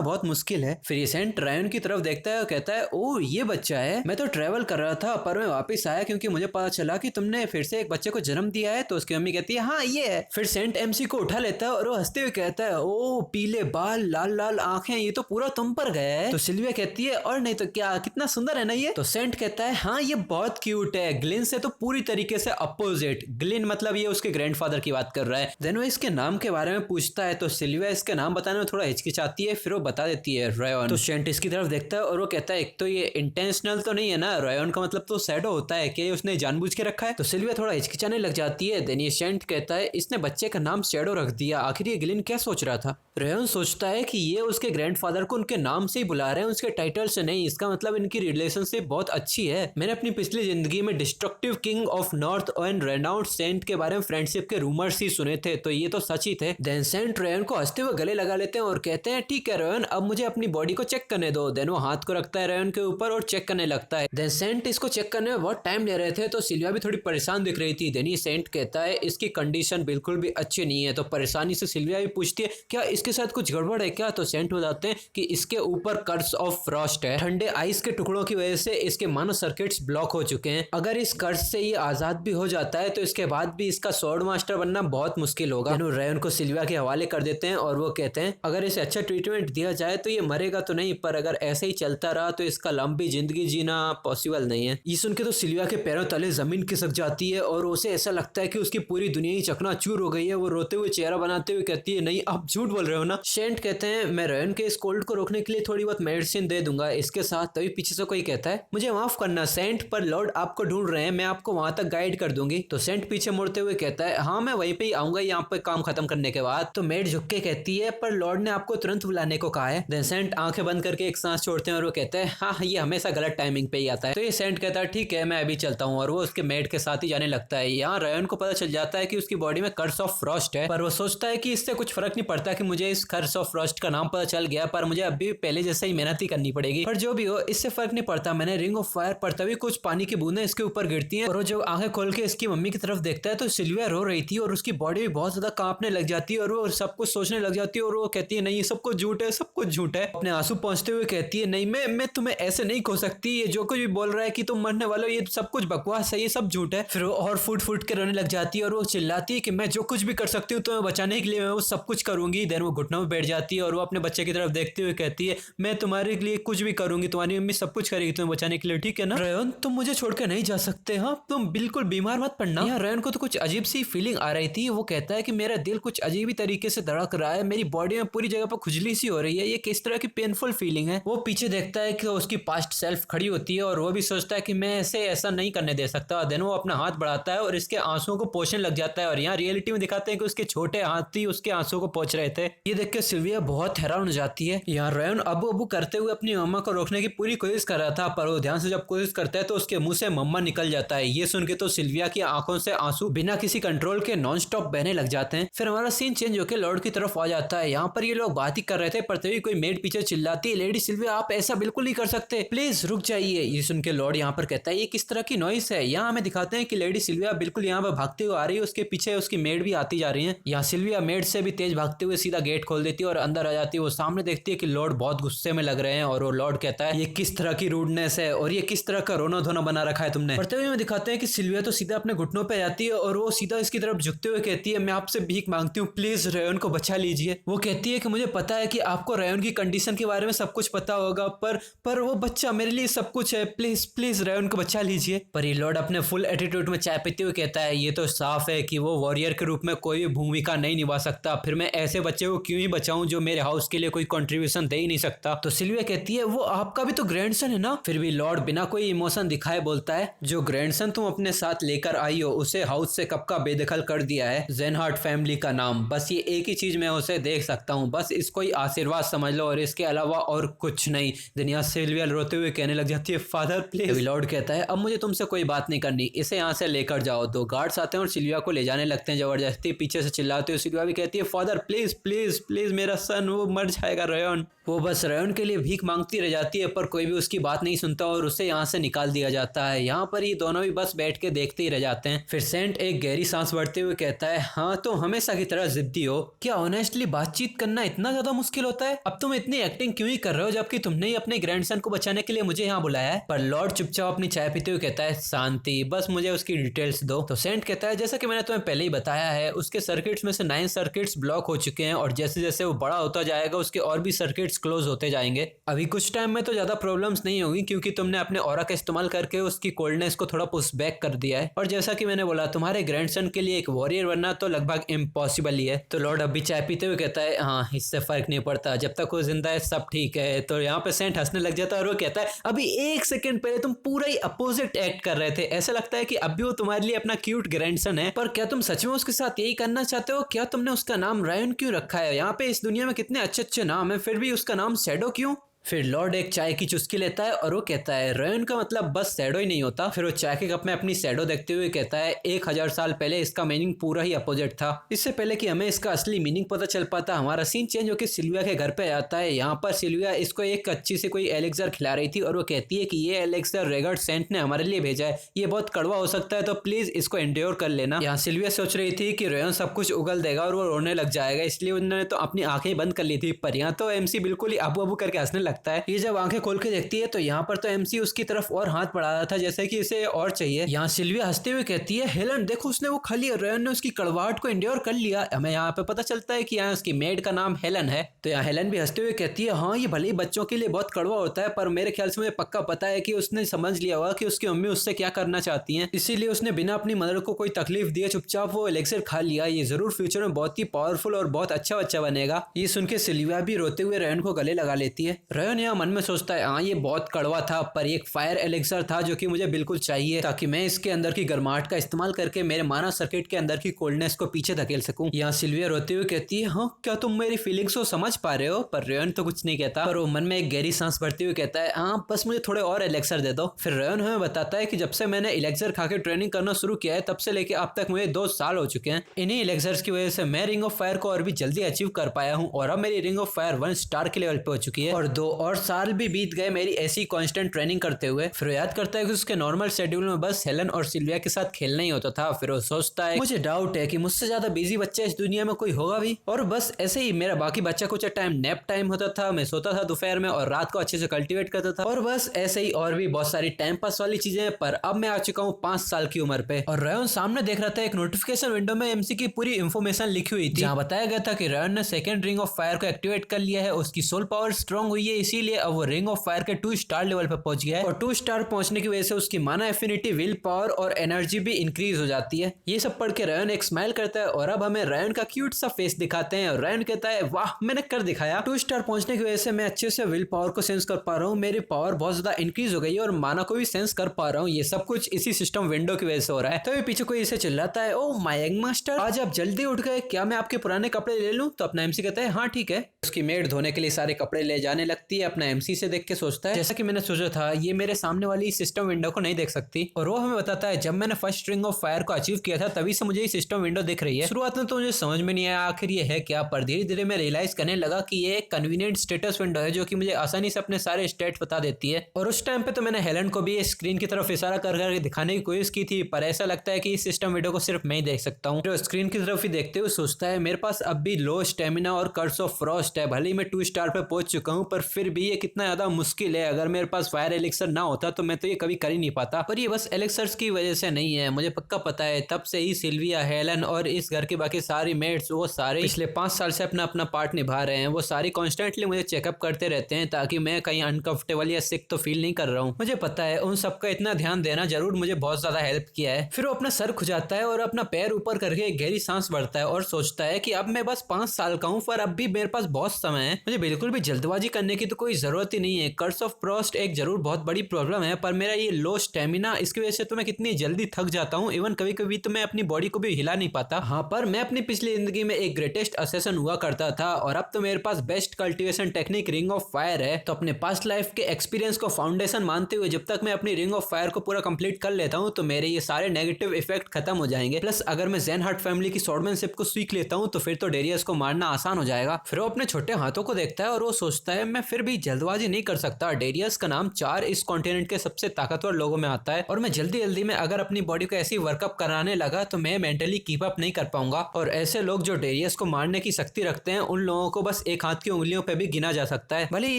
बहुत मुश्किल है। फिर ये सेंट रायन की तरफ देखता है और कहता है ओ ये बच्चा है, मैं तो ट्रेवल कर रहा था पर मैं वापस आया क्योंकि मुझे पता चला कि तुमने फिर से एक बच्चे को जन्म दिया है। तो उसकी मम्मी कहती है हाँ ये है। फिर सेंट एमसी को उठा लेता है और वो हंसते हुए कहता है ओ पीले बाल, लाल लाल आंखें, ये तो पूरा तुम पर गया है। तो सिल्विया कहती है और नहीं तो क्या, कितना सुंदर है ना ये? तो सेंट कहता है हाँ ये बहुत क्यूट है, ग्लिन से तो पूरी तरीके से अपोजिट। ग्लिन मतलब ये उसके ग्रैंडफादर की बात कर रहा है। देन वो इसके नाम के बारे में पूछता है तो सिल्विया इसके नाम नाम बताने में थोड़ा हिचकिचाती है, फिर वो बता देती है रयोन। तो सेंट इसकी तरफ देखता है और वो कहता है एक तो ये इंटेंशनल तो नहीं है ना, रयोन का मतलब तो शैडो होता है कि उसने जानबूझ के रखा है। तो सिल्विया थोड़ा हिचकिचाने लग जाती है। देन ये सेंट कहता है इसने बच्चे का नाम शैडो रख दिया, आखिर ये गिलिन क्या सोच रहा था। रयोन सोचता है कि ये उसके ग्रैंडफादर को उनके नाम से ही बुला रहे हैं, उसके टाइटल से नहीं, इसका मतलब इनकी रिलेशनशिप बहुत अच्छी है। मैंने अपनी पिछली जिंदगी में destructive king of north and renowned saint के बारे में फ्रेंडशिप के रूमर्स ही सुने थे, तो ये तो सच ही थे। देन सेंट रयोन को हंसते हुए गले लगा लेते हैं और कहते हैं ठीक है रयोन, अब मुझे अपनी बॉडी को चेक करने दो। देन वो हाथ को रखता है रयोन के ऊपर और चेक करने लगता है। देन सेंट इसको चेक करने में बहुत टाइम ले रहे थे, तो सिल्विया भी थोड़ी परेशान दिख रही थी। देन ये सेंट कहता है इसकी कंडीशन बिल्कुल भी अच्छी नहीं है। तो परेशानी से सिल्विया भी पूछती है क्या इसके साथ कुछ गड़बड़ है क्या। तो सेंट बताते हैं कि इसके ऊपर कर्स ऑफ फ्रॉस्ट है, ठंडे आइस के टुकड़ों की वजह से इसके मानो सर्किट्स ब्लॉक हो चुके हैं। अगर इस कर्स से ये आजाद भी हो जाता है तो इसके बाद भी इसका स्वॉर्ड मास्टर बनना बहुत मुश्किल होगा। रयोन को सिल्विया के हवाले कर देते हैं और वो कहते हैं अगर इसे अच्छा ट्रीटमेंट दिया जाए तो ये मरेगा तो नहीं, पर अगर ऐसे ही चलता रहा तो इसका लंबी जिंदगी जीना पॉसिबल नहीं है। ये सुन के तो सिल्विया के पैरों तले जमीन खिसक जाती है और उसे ऐसा लगता है कि उसकी पूरी दुनिया ही चकनाचूर हो गई है। वो रोते हुए चेहरा बनाते हुए कहती है नहीं आप झूठ बोल रहे हो ना। सेंट कहते हैं मैं रयोन के इस कोल्ड को रोकने के लिए थोड़ी बहुत मेडिसिन दे दूंगा इसके साथ। तभी पीछे से कोई कहता है मुझे माफ करना सेंट, पर लॉर्ड आपको ढूंढ रहे हैं, मैं आपको वहां तक गाइड कर दूंगी। तो सेंट पीछे मुड़ते हुए कहता है हाँ मैं वहीं पे ही आऊंगा यहाँ पे काम खत्म करने के बाद। तो मेड झुक के कहती है पर लॉर्ड ने आपको तुरंत बुलाने को कहा है। देन सेंट आंखें बंद करके एक सांस छोड़ते हैं और वो कहते हैं हाँ ये हमेशा गलत टाइमिंग पे ही आता है। तो ये सेंट कहता है ठीक है मैं अभी चलता हूँ और वो उसके मेड के साथ ही जाने लगता है। यहाँ रयोन को पता चल जाता है कि उसकी बॉडी में कर्स ऑफ फ्रॉस्ट है, पर वो सोचता है कि इससे कुछ फर्क नहीं पड़ता कि मुझे इस कर्स ऑफ फ्रॉस्ट का नाम पता चल गया, पर मुझे अभी पहले जैसे ही मेहनत ही करनी पड़ेगी। पर जो भी हो इससे फर्क नहीं पड़ता। मैंने रिंग ऑफ फायर पर तभी कुछ पानी की बूंदें इसके ऊपर गिरती हैं और वो जो आंखें खोल के इसकी मम्मी की तरफ देखता है तो सिल्विया रो रही थी और उसकी बॉडी भी बहुत ज्यादा कांपने लग जाती है और वो सब कुछ सोचने लग जाती है और वो कहती है नहीं ये सब कुछ झूठ है, सब कुछ झूठ है। अपने आंसू पहुंचते हुए कहती है नहीं मैं तुम्हें ऐसे नहीं खो सकती, ये जो कुछ भी बोल रहा है कि तुम मरने वाले हो ये सब कुछ बकवास है, ये सब झूठ है। फिर वो और फुट फुट के रोने लग जाती है और वो चिल्लाती है कि मैं जो कुछ भी कर सकती हूँ तुम्हें बचाने के लिए मैं वो सब कुछ करूंगी। देन वो घुटनों में बैठ जाती है और वो अपने बच्चे की तरफ देखते हुए कहती है मैं तुम्हारे लिए कुछ भी करूंगी, तुम्हारी मम्मी सब कुछ करेगी तुम्हें बचाने के लिए, ठीक है ना। रयोन तुम मुझे छोड़कर नहीं जा सकते, हाँ तुम बिल्कुल बीमार मत पड़ना। यहाँ रयोन को तो कुछ अजीब सी फीलिंग आ रही थी। वो कहता है कि मेरा दिल कुछ अजीब ही तरीके से धड़क रहा है, मेरी बॉडी में पूरी जगह पर खुजली सी हो रही है, ये किस तरह की पेनफुल फीलिंग है। वो पीछे देखता है कि उसकी पास्ट सेल्फ खड़ी होती है और वो भी सोचता है कि मैं ऐसा नहीं करने दे सकता। देन वो अपना हाथ बढ़ाता है और इसके आंसुओं को पोंछने लग जाता है और यहाँ रियलिटी में दिखाते हैं कि उसके छोटे हाथ ही उसके आंसुओं को पोंछ रहे थे। ये देख के सिल्विया बहुत हैरान हो जाती है। यहाँ रयोन अबू अबू करते हुए अपनी मम्मा को रोकने की पूरी कोशिश कर रहा था, पर वो ध्यान से जब कोशिश करता है तो उसके मुंह से मम्मा निकल जाता है। ये सुन के तो सिल्विया की आंखों से आंसू बिना किसी कंट्रोल के नॉन स्टॉप बहने लग जाते हैं। फिर हमारा सीन चेंज होकर लॉर्ड की तरफ आ जाता है। यहाँ पर ये लोग बात ही कर रहे थे पर तभी कोई मेड पीछे चिल्लाती है लेडी सिल्विया आप ऐसा बिल्कुल नहीं कर सकते, प्लीज रुक जाइए। ये सुन के लॉर्ड यहाँ पर कहता है ये किस तरह की नॉइस है। यहाँ हमें दिखाते हैं कि लेडी सिल्विया बिल्कुल यहाँ पर भागते हुए आ रही है, उसके पीछे उसकी मेड भी आती जा रही है। यहाँ सिल्विया मेड से भी तेज भागते हुए सीधा गेट खोल देती है और अंदर आ जाती है। वो सामने देखती है कि लॉर्ड बहुत गुस्से में लग रहे हैं और वो लॉर्ड कहता है ये किस तरह की रूडनेस है और ये किस तरह का रोना धोना बना रखा है तुमने। पर तभी में दिखाते हैं कि सिल्विया तो सीधा अपने घुटनों पे जाती है और वो सीधा इसकी तरफ झुकते हुए कहती है मैं आपसे भीख मांगती हूँ प्लीज रयोन को बचा लीजिए। वो कहती है कि मुझे पता है कि आपको रयोन की कंडीशन के बारे में सब कुछ पता होगा, पर वो बच्चा मेरे लिए सब कुछ है, प्लीज प्लीज रयोन को बचा लीजिए। पर ये लॉर्ड अपने फुल एटीट्यूड में चाय पीते हुए कहता है ये तो साफ है कि वो वॉरियर के रूप में कोई भी भूमिका नहीं निभा सकता, फिर मैं ऐसे बच्चे को क्यों ही बचाऊं जो मेरे हाउस के लिए कोई कंट्रीब्यूशन दे ही नहीं सकता। तो सिल्विया कहती है वो आपका भी तो ग्रैंडसन है ना। फिर भी लॉर्ड बिना कोई इमोशन दिखाए बोलता है जो ग्रैंडसन तुम अपने साथ लेकर आई हो उसे हाउस से कब का बेदखल कर दिया है, जेनहार्ट फैमिली का नाम, बस ये एक ही चीज मैं उसे देख सकता हूँ, बस इसको ही आशीर्वाद समझ लो और इसके अलावा और कुछ नहीं। दुनिया सिल्विया रोते हुए कहने लग जाती है फादर प्लीज। लॉर्ड कहता है अब मुझे तुमसे कोई बात नहीं करनी, इसे यहाँ से लेकर जाओ। दो गार्ड्स आते हैं और सिल्विया को ले जाने लगते हैं जबरदस्ती, पीछे से चिल्लाते हुए सिल्विया भी कहती है फादर प्लीज प्लीज प्लीज मेरा सन वो मर जाएगा रयोन। वो बस रयोन के लिए भीख मांगती रह जाती है पर कोई भी उसकी बात नहीं सुनता और उसे यहाँ से निकाल दिया जाता है। यहाँ पर ये दोनों भी बस बैठ के देखते ही रह जाते हैं। फिर सेंट एक गहरी सांस भरते हुए कहता है हाँ तुम हमेशा की तरह जिद्दी हो, क्या ऑनेस्टली बातचीत करना इतना ज्यादा मुश्किल होता है, अब तुम इतनी एक्टिंग क्यों ही कर रहे हो जबकि तुमने ही अपने ग्रैंडसन को बचाने के लिए मुझे यहाँ बुलाया है। पर लॉर्ड चुपचाप अपनी चाय पीते हुए कहता है शांति, बस मुझे उसकी डिटेल्स दो। तो सेंट कहता है जैसा कि मैंने तुम्हें पहले ही बताया है उसके सर्किट्स में से 9 सर्किट्स ब्लॉक हो चुके हैं और जैसे जैसे वो बड़ा होता जाएगा उसके और भी सर्किट्स क्लोज होते जाएंगे। अभी कुछ टाइम में तो ज्यादा प्रॉब्लम्स नहीं होगी क्योंकि तुमने अपने ऑरा का इस्तेमाल करके उसकी कोल्डनेस को थोड़ा पुश बैक कर दिया है और जैसा कि मैंने बोला तुम्हारे ग्रैंडसन के लिए एक वॉरियर बनना तो लगभग इम्पॉसिबल ही है। तो लॉर्ड अभी चाय पीते हुए कहता कहता है हाँ इससे फर्क नहीं पड़ता, जब तक वो जिंदा है सब ठीक है। तो यहाँ पे सेंट हंसने लग जाता है और वो कहता है अभी 1 सेकंड पहले तुम पूरा ही अपोजिट एक्ट कर रहे थे, ऐसा लगता है कि अब भी वो तुम्हारे लिए अपना क्यूट ग्रैंडसन है, पर क्या तुम सच में उसके साथ यही करना चाहते हो? क्या तुमने उसका नाम रायन क्यों रखा है? यहाँ पे इस दुनिया में कितने अच्छे अच्छे नाम है, फिर भी उसका नाम शैडो क्यों? फिर लॉर्ड एक चाय की चुस्की लेता है और वो कहता है रयन का मतलब बस शैडो ही नहीं होता। फिर वो चाय के कप में अपनी शैडो देखते हुए कहता है 1000 साल पहले इसका मीनिंग पूरा ही अपोजिट था। इससे पहले कि हमें इसका असली मीनिंग पता चल पाता, हमारा सीन चेंज होकर सिल्विया के घर पे आता है। यहाँ पर सिल्विया इसको एक अच्छी से कोई एलेक्सर खिला रही थी और वो कहती है कि ये एलेक्सर रेगर्ड सेंट ने हमारे लिए भेजा है, ये बहुत कड़वा हो सकता है तो प्लीज इसको एंड्योर कर लेना। यहाँ सिल्विया सोच रही थी कि रयन सब कुछ उगल देगा और वो रोने लग जाएगा, इसलिए उन्होंने तो अपनी आंखें बंद कर ली थी। पर यहाँ तो एमसी बिल्कुल ही अबू अबू करके हंसने लगता है। ये जब आंखें खोल के देखती है तो यहाँ पर तो एमसी उसकी तरफ और हाथ बढ़ा रहा था जैसे कि इसे और चाहिए। यहाँ सिल्विया हंसते हुए कहती है हेलन देखो उसने वो खा लिया, रयन ने उसकी कड़वाहट को एंड्योर कर लिया। हमें यहाँ पे पता चलता है कि यहाँ उसकी मेड का नाम हेलन है। तो यहाँ हेलन भी हंसते हुए कहती है हाँ ये भले ही बच्चों के लिए बहुत कड़वा होता है, पर मेरे ख्याल से मुझे पक्का पता है कि उसने समझ लिया होगा कि उसकी मम्मी उससे क्या करना चाहती है, इसीलिए उसने बिना अपनी मदर को कोई तकलीफ दिए चुपचाप वो एलेक्सर खा लिया। ये जरूर फ्यूचर में बहुत ही पावरफुल और बहुत अच्छा बच्चा बनेगा। ये सुन के सिल्विया भी रोते हुए रयन को गले लगा लेती है। रयन यहाँ मन में सोचता है हाँ ये बहुत कड़वा था, पर एक फायर एलेक्सर था जो कि मुझे बिल्कुल चाहिए ताकि मैं इसके अंदर की गर्माहट का इस्तेमाल करके मेरे मानव सर्किट के अंदर की कोल्डनेस को पीछे धकेल सकूं। यहाँ सिल्विया रोते हुए कहती है हाँ क्या तुम मेरी फीलिंग्स को समझ पा रहे हो? पर रयन तो कुछ नहीं कहता, पर वो मन में एक गहरी सांस भरते हुए कहता है हाँ बस मुझे थोड़े और एलेक्सर दे दो। फिर रयन हमें बताता है कि जब से मैंने एलेक्सर खा के ट्रेनिंग करना शुरू किया है तब से लेके अब तक मुझे 2 साल हो चुके हैं। इन्हीं एलेक्सर्स की वजह से मैं रिंग ऑफ फायर को और भी जल्दी अचीव कर पाया हूँ और अब मेरी रिंग ऑफ फायर 1 स्टार के लेवल पे हो चुकी है और 2 और साल भी बीत गए मेरी ऐसी कांस्टेंट ट्रेनिंग करते हुए। फिर याद करता है कि उसके नॉर्मल शेड्यूल में बस हेलन और सिल्विया के साथ खेलना ही होता था। फिर वो सोचता है मुझे डाउट है कि मुझसे ज्यादा बिजी बच्चा इस दुनिया में कोई होगा भी, और बस ऐसे ही मेरा बाकी बच्चा कुछ टाइम नैप टाइम होता था, मैं सोता था दोपहर में और रात को अच्छे से कल्टीवेट करता था, और बस ऐसे ही और भी बहुत सारी टाइम पास वाली चीजें। पर अब मैं आ चुका हूँ 5 साल की उम्र पे। और रयन सामने देख रहा था एक नोटिफिकेशन विंडो में एमसी की पूरी इन्फॉर्मेशन लिखी हुई थी जहाँ बताया गया था कि रयन ने सेकंड रिंग ऑफ फायर को एक्टिवेट कर लिया है, उसकी सोल पावर स्ट्रांग हुई है, इसीलिए अब वो रिंग ऑफ फायर के 2 स्टार लेवल पे पहुंच गया है और 2 स्टार पहुंचने की वजह से उसकी माना एफिनिटी, विल पावर और एनर्जी भी इंक्रीज हो जाती है। ये सब पढ़ के रयन एक स्माइल करता है और अब हमें रयन का क्यूट सा फेस दिखाते हैं और रयन कहता है वाह मैंने कर दिखाया। 2 स्टार पहुंचने की वजह से मैं अच्छे से विल पावर को सेंस कर पा रहा हूँ, मेरी पावर बहुत ज्यादा इंक्रीज हो गई है और माना को भी सेंस कर पा रहा हूँ। ये सब कुछ इसी सिस्टम विंडो की वजह से हो रहा है। तो ये पीछे कोई इसे चिल्लाता है ओ माय यंग मास्टर आज आप जल्दी उठ गए, क्या मैं आपके पुराने कपड़े ले लूं? तो अपना एमसी कहता है हाँ ठीक है। उसकी मेड धोने के लिए सारे कपड़े ले जाने लगती है। अपना एमसी से देख के सोचता है जैसा कि मैंने सोचा था ये मेरे सामने वाली सिस्टम विंडो को नहीं देख सकती। और वो हमें बताता है जब मैंने फर्स्ट रिंग ऑफ फायर को अचीव किया था तभी से मुझे ये सिस्टम विंडो दिख रही है। शुरुआत में तो मुझे समझ में नहीं आया आखिर ये है क्या, पर धीरे धीरे मैं रियलाइज करने लगा कि ये एक कन्वीनियंट स्टेटस विंडो है जो कि मुझे आसानी से अपने सारे स्टेट बता देती है। और उस टाइम पे तो मैंने हेलन को भी स्क्रीन की तरफ इशारा कर करके दिखाने की कोशिश की थी, पर ऐसा लगता है कि इस सिस्टम विंडो को सिर्फ मैं ही देख सकता हूँ। तो स्क्रीन की तरफ ही देखते हुए सोचता है मेरे पास अब भी लो स्टेमिना और कर्स ऑफ फ्रॉस्ट है, भले ही मैं 2 स्टार पे पहुंच चुका हूँ पर फिर भी ये कितना ज्यादा मुश्किल है। अगर मेरे पास फायर एलिक्सर ना होता तो मैं तो ये कभी कर ही नहीं पाता। पर ये बस एलिक्सर्स की वजह से नहीं है, मुझे पक्का पता है तब से ही सिल्विया, हेलन और इस घर के बाकी सारी मेट्स वो सारे पिछले 5 साल से अपना अपना पार्ट निभा रहे हैं। वो सारी कॉन्स्टेंटली मुझे चेकअप करते रहते हैं ताकि मैं कहीं अनकंफर्टेबल या सिक तो फील नहीं कर रहा हूँ। मुझे पता है उन सबका इतना ध्यान देना जरूर मुझे बहुत ज्यादा हेल्प किया है। फिर वो अपना सर खुजाता है और अपना पैर ऊपर करके एक गहरी सांस भरता है और सोचता है कि अब मैं बस 5 साल का हूँ पर अब भी मेरे पास बहुत समय है, मुझे बिल्कुल भी जल्दबाजी करने की तो कोई जरूरत ही नहीं है। कर्स ऑफ फ्रॉस्ट एक जरूर बहुत बड़ी प्रॉब्लम है पर मेरा ये लो स्टेमिना, इसकी वजह से तो मैं कितनी जल्दी थक जाता हूँ, इवन कभी कभी तो मैं अपनी बॉडी को भी हिला नहीं पाता। हाँ पर मैं अपनी पिछली जिंदगी में एक ग्रेटेस्ट असेसन हुआ करता था और अब तो मेरे पास best cultivation technique ring of fire है। तो अपने पास्ट लाइफ के एक्सपीरियंस को फाउंडेशन मानते हुए जब तक मैं अपनी रिंग ऑफ फायर को पूरा कंप्लीट कर लेता हूँ तो मेरे ये सारे नेगेटिव इफेक्ट खत्म हो जाएंगे। प्लस अगर मैं ज़ेनहार्ट फैमिली की स्वॉर्डमैनशिप को सीख लेता हूँ तो फिर तो डेरियस को मारना आसान हो जाएगा। फिर वो अपने छोटे हाथों को देखता है और वो सोचता है मैं फिर भी जल्दबाजी नहीं कर सकता। डेरियस का नाम 4 इस कॉन्टिनेंट के सबसे ताकतवर लोगों में आता है और मैं जल्दी जल्दी में अगर अपनी बॉडी को ऐसी वर्कअप कराने लगा तो मैं मेंटली कीप अप नहीं कर पाऊंगा। और ऐसे लोग जो डेरियस को मारने की शक्ति रखते हैं उन लोगों को बस एक हाथ की उंगलियों पे भी गिना जा सकता है। भले ही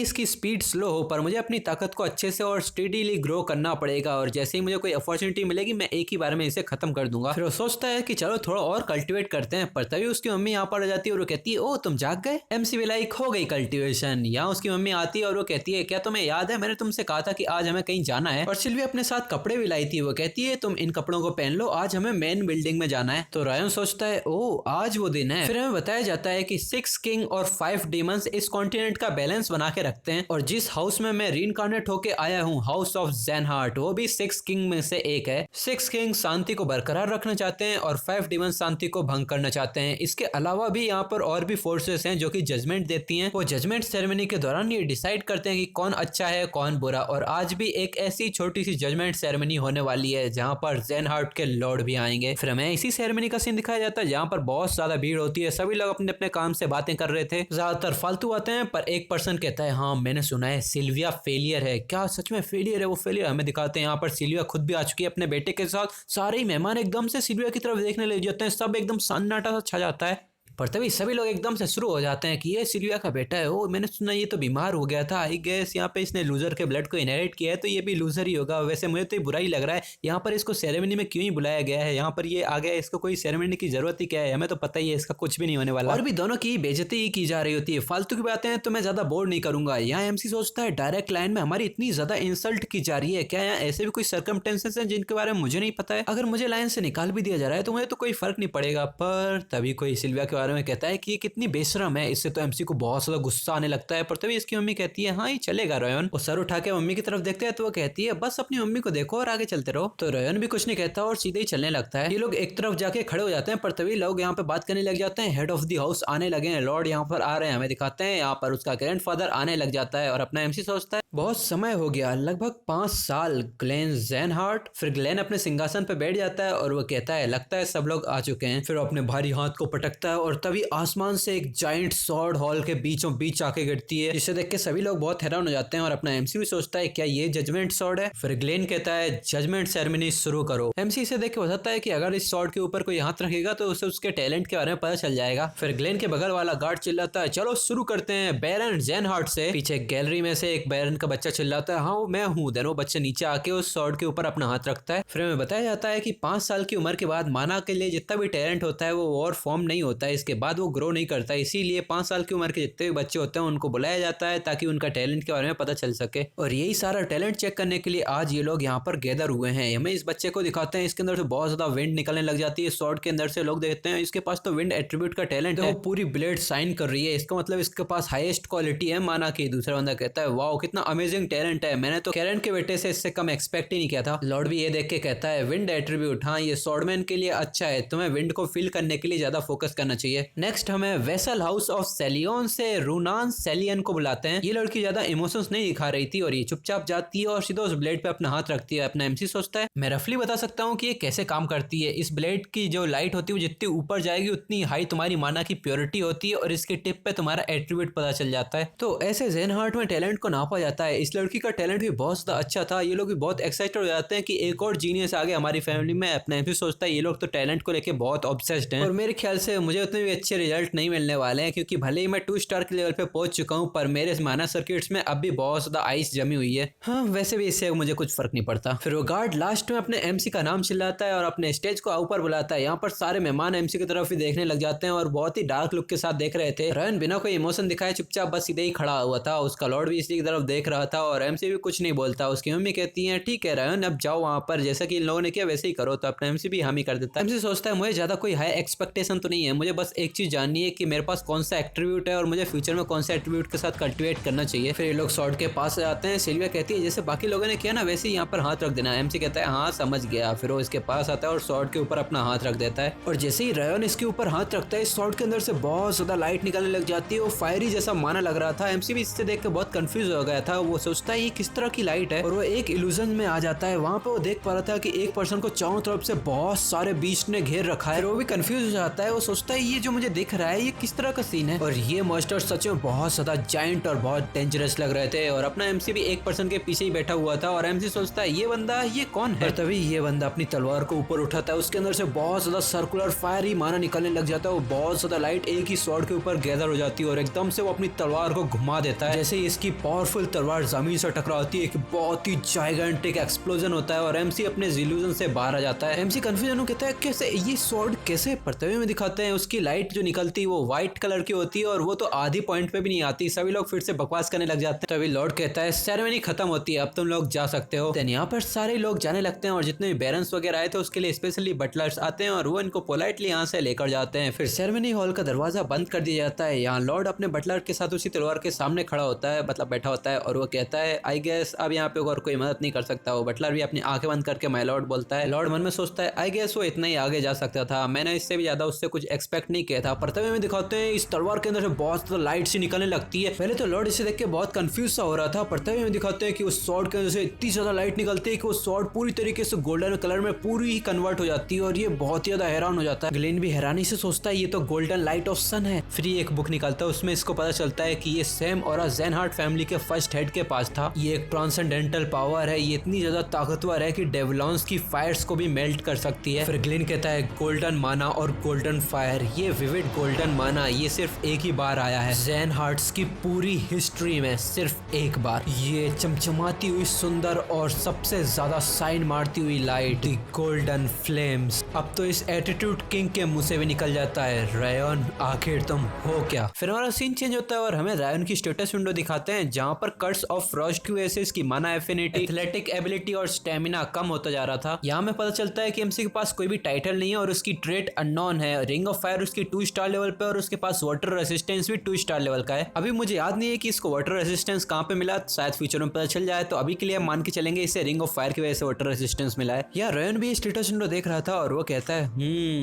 इसकी स्पीड स्लो हो पर मुझे अपनी ताकत को अच्छे से और स्टेडीली ग्रो करना पड़ेगा और जैसे ही मुझे कोई अपॉर्चुनिटी मिलेगी मैं एक ही बार में इसे खत्म कर दूंगा। फिर वो सोचता है कि चलो थोड़ा और कल्टीवेट करते हैं, पर तभी उसकी मम्मी यहाँ पर आ जाती है और वो कहती है ओ तुम जाग गए। एमसी भी लाइक हो गई कल्टीवेशन। यहाँ उसकी मम्मी मम्मी आती है और वो कहती है क्या तुम्हें याद है मैंने तुमसे कहा था कि आज हमें कहीं जाना है। और सिल्विया अपने साथ कपड़े भी लाई थी। वो कहती है तुम इन कपड़ों को पहन लो, आज हमें मेन बिल्डिंग में जाना है। तो रायन सोचता है ओ आज वो दिन है। फिर हमें बताया जाता है कि 6 किंग और 5 डीमंस इस कॉन्टिनेंट का बैलेंस बना के रखते हैं। और जिस हाउस में मैं रीइंकार्नेट होके आया हूँ, हाउस ऑफ ज़ेनहार्ट, वो भी 6 किंग में से एक है। 6 किंग शांति को बरकरार रखना चाहते हैं और 5 डीमंस शांति को भंग करना चाहते हैं। इसके अलावा भी यहाँ पर और भी फोर्सेस हैं जो कि जजमेंट देती हैं। वो जजमेंट सेरेमनी के दौरान ये डिसाइड करते हैं कि कौन अच्छा है कौन बुरा। और आज भी एक ऐसी छोटी सी जजमेंट सेरेमनी होने वाली है जहाँ पर ज़ेनहार्ट के लॉर्ड भी आएंगे। फिर हमें इसी सेरेमनी का सीन दिखाया जाता है जहाँ पर बहुत ज्यादा भीड़ होती है। सभी लोग अपने अपने काम से बातें कर रहे थे, ज्यादातर फालतू बातें हैं, पर एक पर्सन कहता है हाँ मैंने सुना है सिल्विया फेलियर है। क्या सच में फेलियर है? वो फेलियर हमें दिखाते हैं। यहाँ पर सिल्विया खुद भी आ चुकी है अपने बेटे के साथ। सारे ही मेहमान एकदम से सिल्विया की तरफ देखने लग जाते हैं, सब एकदम सन्नाटा सा छा जाता है। पर तभी सभी लोग एकदम से शुरू हो जाते हैं कि ये सिल्विया का बेटा है। ओ मैंने सुना ये तो बीमार हो गया था, आई गेस यहाँ पे इसने लूजर के ब्लड को इनहेरिट किया है तो ये भी लूजर ही होगा। वैसे मुझे तो ये बुरा ही लग रहा है, यहाँ पर इसको सेरेमनी में क्यों ही बुलाया गया है, यहाँ पर ये आ गया, इसको कोई सेरेमनी की जरूरत ही क्या है, हमें तो पता ही है इसका कुछ भी नहीं होने वाला। और भी दोनों की बेइज्जती ही की जा रही होती है। फालतू की बातें हैं तो मैं ज्यादा बोर नहीं करूंगा। यहाँ एमसी सोचता है डायरेक्ट लाइन में हमारी इतनी ज्यादा इंसल्ट की जा रही है, क्या यहाँ ऐसे भी कोई सर्कमस्टेंसेस हैं जिनके बारे में मुझे नहीं पता है? अगर मुझे लाइन से निकाल भी दिया जा रहा है तो मुझे तो कोई फर्क नहीं पड़ेगा। पर तभी कोई सिल्विया के बारे में कहता है कि कितनी बेशरम है। इससे तो एमसी को बहुत ज्यादा गुस्सा आने लगता है। पर तभी इसकी मम्मी कहती है हाँ ये चलेगा रयन। वो सर उठा के मम्मी की तरफ देखते हैं तो वो कहती है बस अपनी मम्मी को देखो और आगे चलते रहो। तो रयन भी कुछ नहीं कहता और सीधे ही चलने लगता है। ये लोग एक तरफ जाके खड़े हो जाते हैं पर तभी लोग यहाँ पे बात करने लग जाते हैं। हेड ऑफ द हाउस आने लगे हैं, लॉर्ड यहाँ पर आ रहे हैं, हमें दिखाते हैं। यहाँ पर उसका ग्रैंडफादर आने लग जाता है और अपना एमसी सोचता है बहुत समय हो गया, लगभग 5 साल। ग्लेन ज़ेनहार्ट। फिर ग्लेन अपने सिंहासन पे बैठ जाता है और वो कहता है लगता है सब लोग आ चुके हैं। फिर अपने भारी हाथ को पटकता है और तभी आसमान से एक जायंट स्वॉर्ड हॉल के बीचों बीच आके गिरती है, जिसे देख के सभी लोग बहुत हैरान हो जाते हैं। और अपना एमसी भी सोचता है क्या ये जजमेंट स्वॉर्ड है? फिर ग्लेन कहता है जजमेंट सेरेमनी शुरू करो। एमसी इसे देख के बताता है कि अगर इस स्वॉर्ड के ऊपर कोई हाथ रखेगा तो उसे उसके टैलेंट के बारे में पता चल जाएगा। फिर ग्लेन के बगल वाला गार्ड चिल्लाता है चलो शुरू करते हैं बैरन ज़ेनहार्ट से। पीछे गैलरी में से एक बैरन का बच्चा चिल्लाता है हाँ मैं हूँ। देन वो बच्चा नीचे आके उस स्वॉर्ड के ऊपर अपना हाथ रखता है। फिर हमें बताया जाता है कि 5 साल की उम्र के बाद माना के लिए जितना भी टैलेंट होता है वो और फॉर्म नहीं होता है, इसके बाद वो ग्रो नहीं करता। इसीलिए 5 साल की उम्र के जितने भी बच्चे होते हैं उनको बुलाया जाता है ताकि उनका टैलेंट के बारे में पता चल सके। और यही सारा टैलेंट चेक करने के लिए आज ये लोग यहाँ पर गैदर हुए हैं। हमें इस बच्चे को दिखाते हैं, इसके अंदर से बहुत ज्यादा विंड निकलने लग जाती है स्वॉर्ड के अंदर से। लोग देखते हैं इसके पास तो विंड एट्रीब्यूट का टैलेंट है, वो पूरी ब्लेड साइन कर रही है, इसका मतलब इसके पास हाईएस्ट क्वालिटी है माना की। दूसरा बंदा कहता है वाओ कितना अमेजिंग टैलेंट है, मैंने तो कैरन के बेटे से इससे कम एक्सपेक्ट ही नहीं किया था। लॉर्ड भी ये देख के कहता है विंड एट्रीब्यूट, हाँ ये स्वॉर्डमैन के लिए अच्छा है, तुम्हें विंड को फील करने के लिए ज्यादा फोकस करना चाहिए। नेक्स्ट हमें वेसल हाउस ऑफ सेलियन से रूनान सेलियन को बुलाते हैं। ये लड़की ज्यादा इमोशंस नहीं दिखा रही थी और ये चुपचाप जाती है और सीधा उस ब्लेड पे अपना हाथ रखती है। अपना एमसी सोचता है मैं रफली बता सकता हूँ कि ये कैसे काम करती है। इस ब्लेड की जो लाइट होती है वो जितनी ऊपर जाएगी उतनी हाई तुम्हारी माना की प्योरिटी होती है और इसके टिप पे तुम्हारा एट्रीब्यूट पता चल जाता है। तो ऐसे ज़ेनहार्ट में टैलेंट को नापा जाता है। इस लड़की का टैलेंट भी बहुत ज्यादा अच्छा था। ये लोग भी बहुत एक्साइटेड हो जाते हैं कि एक और जीनियस आ गया हमारी फैमिली में। अपना एमसी सोचता है ये लोग तो टैलेंट को लेके बहुत ऑब्सेस्ड हैं और मेरे ख्याल से मुझे उतने भी अच्छे रिजल्ट नहीं मिलने वाले हैं, क्योंकि भले ही मैं 2 स्टार के लेवल पे पहुंच चुका हूं पर मेरे माना सर्किट्स में अब भी बहुत ज्यादा आइस जमी हुई है। हाँ वैसे भी इससे मुझे कुछ फर्क नहीं पड़ता। फिर वो गार्ड लास्ट में अपने एमसी का नाम चिल्लाता है और अपने स्टेज को ऊपर बुलाता है। यहाँ पर सारे मेहमान एमसी की तरफ ही देखने लग जाते हैं और बहुत ही डार्क लुक के साथ देख रहे थे। रयन बिना कोई इमोशन दिखाए चुपचाप बस सीधे ही खड़ा हुआ था। उसका लॉर्ड भी इसी की तरफ देख रहा था और एमसी भी कुछ नहीं बोलता। उसकी मम्मी कहती है ठीक है रयन अब जाओ वहां पर, जैसा कि इन लोगों ने किया वैसे ही करो। तो अपना एमसी भी हामी कर देता है। एमसी सोचता है मुझे ज्यादा कोई हाई एक्सपेक्टेशन तो नहीं है, मुझे बस एक चीज जाननी है कि मेरे पास कौन सा एट्रीब्यूट है और मुझे फ्यूचर में कौन सा एट्रीब्यूट के साथ कल्टिवेट करना चाहिए। फिर ये लोग स्वॉर्ड के पास जाते हैं। सिल्विया कहती है जैसे बाकी लोगों ने किया ना वैसे ही यहाँ पर हाथ रख देना। एमसी कहता है हाँ समझ गया। फिर वो इसके पास आता है और स्वॉर्ड के ऊपर अपना हाथ रख देता है और जैसे ही रयन इसके ऊपर हाथ रखता है स्वॉर्ड के अंदर से बहुत ज्यादा लाइट निकलने लग जाती है। वो फायरी जैसा माना लग रहा था। एमसी भी इससे देख कर बहुत कंफ्यूज हो गया था। वो सोचता है ये किस तरह की लाइट है और वो एक इल्यूजन में आ जाता है। वहां पे वो देख पा रहा था कि एक पर्सन को चारों तरफ से बहुत सारे बीस्ट ने घेर रखा है। वो भी कंफ्यूज हो जाता है। वो सोचता है ये जो मुझे दिख रहा है ये किस तरह का सीन है। और ये मॉन्स्टर सच में बहुत ज्यादा जायंट और बहुत डेंजरस लग रहे थे। और अपना एमसी भी एक पर्सन के पीछे ही बैठा हुआ था और एमसी सोचता है ये बंदा ये कौन है। तभी ये बंदा अपनी तलवार को ऊपर उठाता है, उसके अंदर से बहुत ज्यादा सर्कुलर फायर ही माना निकलने लग जाता है। वो बहुत ज्यादा लाइट एक ही स्वॉर्ड के ऊपर गैदर हो जाती है और एकदम से वो अपनी तलवार को घुमा देता है। जैसे ही इसकी पावरफुल तलवार जमीन से टकराती है, एक बहुत ही जायगेंटिक एक्सप्लोजन होता है और एमसी अपने इल्यूजन से बाहर आ जाता है। एमसी कंफ्यूजन हो कहता है कैसे ये स्वॉर्ड कैसे पढ़ते हुए में दिखाते हैं, उसकी लाइट जो निकलती है वो व्हाइट कलर की होती है और वो तो आधी पॉइंट पे भी नहीं आती। सभी लोग फिर से बकवास करने लग जाते हैं। तभी लॉर्ड कहता है सेरेमनी खत्म होती है, अब तुम लोग जा सकते हो। देन यहाँ पर सारे लोग जाने लगते हैं और जितने भी बैरन्स वगैरह आए थे उसके लिए स्पेशली बटलर्स आते हैं और वो इनको पोलाइटली यहाँ से लेकर जाते हैं। फिर सेरेमनी हॉल का दरवाजा बंद कर दिया जाता है। यहाँ लॉर्ड अपने बटलर के साथ उसी तलवार के सामने खड़ा होता है, मतलब बैठा होता है और वो कहता है आई गेस अब यहाँ पे और कोई मदद नहीं कर सकता। वो बटलर भी अपनी आंखें बंद करके माय लॉर्ड बोलता है। लॉर्ड मन में सोचता है आई गेस वो इतना ही आगे जा सकता था, मैंने इससे भी ज्यादा उससे कुछ एक्सपेक्ट नहीं किया था। पढ़ते हुए में दिखाते हैं इस तलवार के अंदर से बहुत ज्यादा लाइट सी निकलने लगती है। पहले तो लॉर्ड इसे देख के बहुत कंफ्यूज सा हो रहा था। पढ़ते हुए में दिखाते हैं कि उस स्वॉर्ड के अंदर से इतनी ज्यादा लाइट निकलती है कि वो स्वॉर्ड पूरी तरीके से गोल्डन कलर में पूरी कन्वर्ट हो जाती है और ये बहुत ज्यादा हैरान हो जाता है। ग्लेन भी हैरानी से सोचता है ये तो गोल्डन लाइट ऑफ सन है। फिर एक बुक निकालता है, उसमें इसको पता चलता है कि ये सैम और ज़ेनहार्ट फैमिली के फर्स्ट हेड के पास था। ये एक ट्रांसेंडेंटल पावर है, ये इतनी ज्यादा ताकतवर है कि डेविलॉन्स की फायर्स को भी मेल्ट कर सकती है। फिर ग्लेन कहता है गोल्डन माना और गोल्डन फायर, ये विविड गोल्डन माना ये सिर्फ एक ही बार आया है ज़ेनहार्ट्स की पूरी हिस्ट्री में, सिर्फ एक बार। ये चमचमाती हुई सुंदर और सबसे ज्यादा साइन मारती हुई लाइट, दी गोल्डन फ्लेम्स। अब तो इस एटीट्यूड किंग के मुंह से भी निकल जाता है रायन आखिर तुम हो क्या। फिर हमारा सीन चेंज होता है और हमें रायन की स्टेटस विंडो दिखाते हैं जहां पर कर्स ऑफ फ्रॉस्ट की वजह से इसकी माना एफिनिटी, एथलेटिक एबिलिटी और स्टेमिना कम होता जा रहा था। यहाँ में पता चलता है कि एमसी के पास कोई भी टाइटल नहीं है और उसकी ट्रेट अननोन है। रिंग ऑफ फायर उसकी 2 स्टार लेवल पे और उसके पास वाटर रेसिस्टेंस भी 2 स्टार लेवल का है। अभी मुझे याद नहीं है कि इसको वाटर रेसिस्टेंस कहाँ पे मिला, शायद फ्यूचर में पता चल जाए। तो अभी के लिए हम मान के चलेंगे इसे रिंग ऑफ फायर की वजह से वाटर रेसिस्टेंस मिला है। या रायन भी स्टेटस विंडो देख रहा था और वो कहता है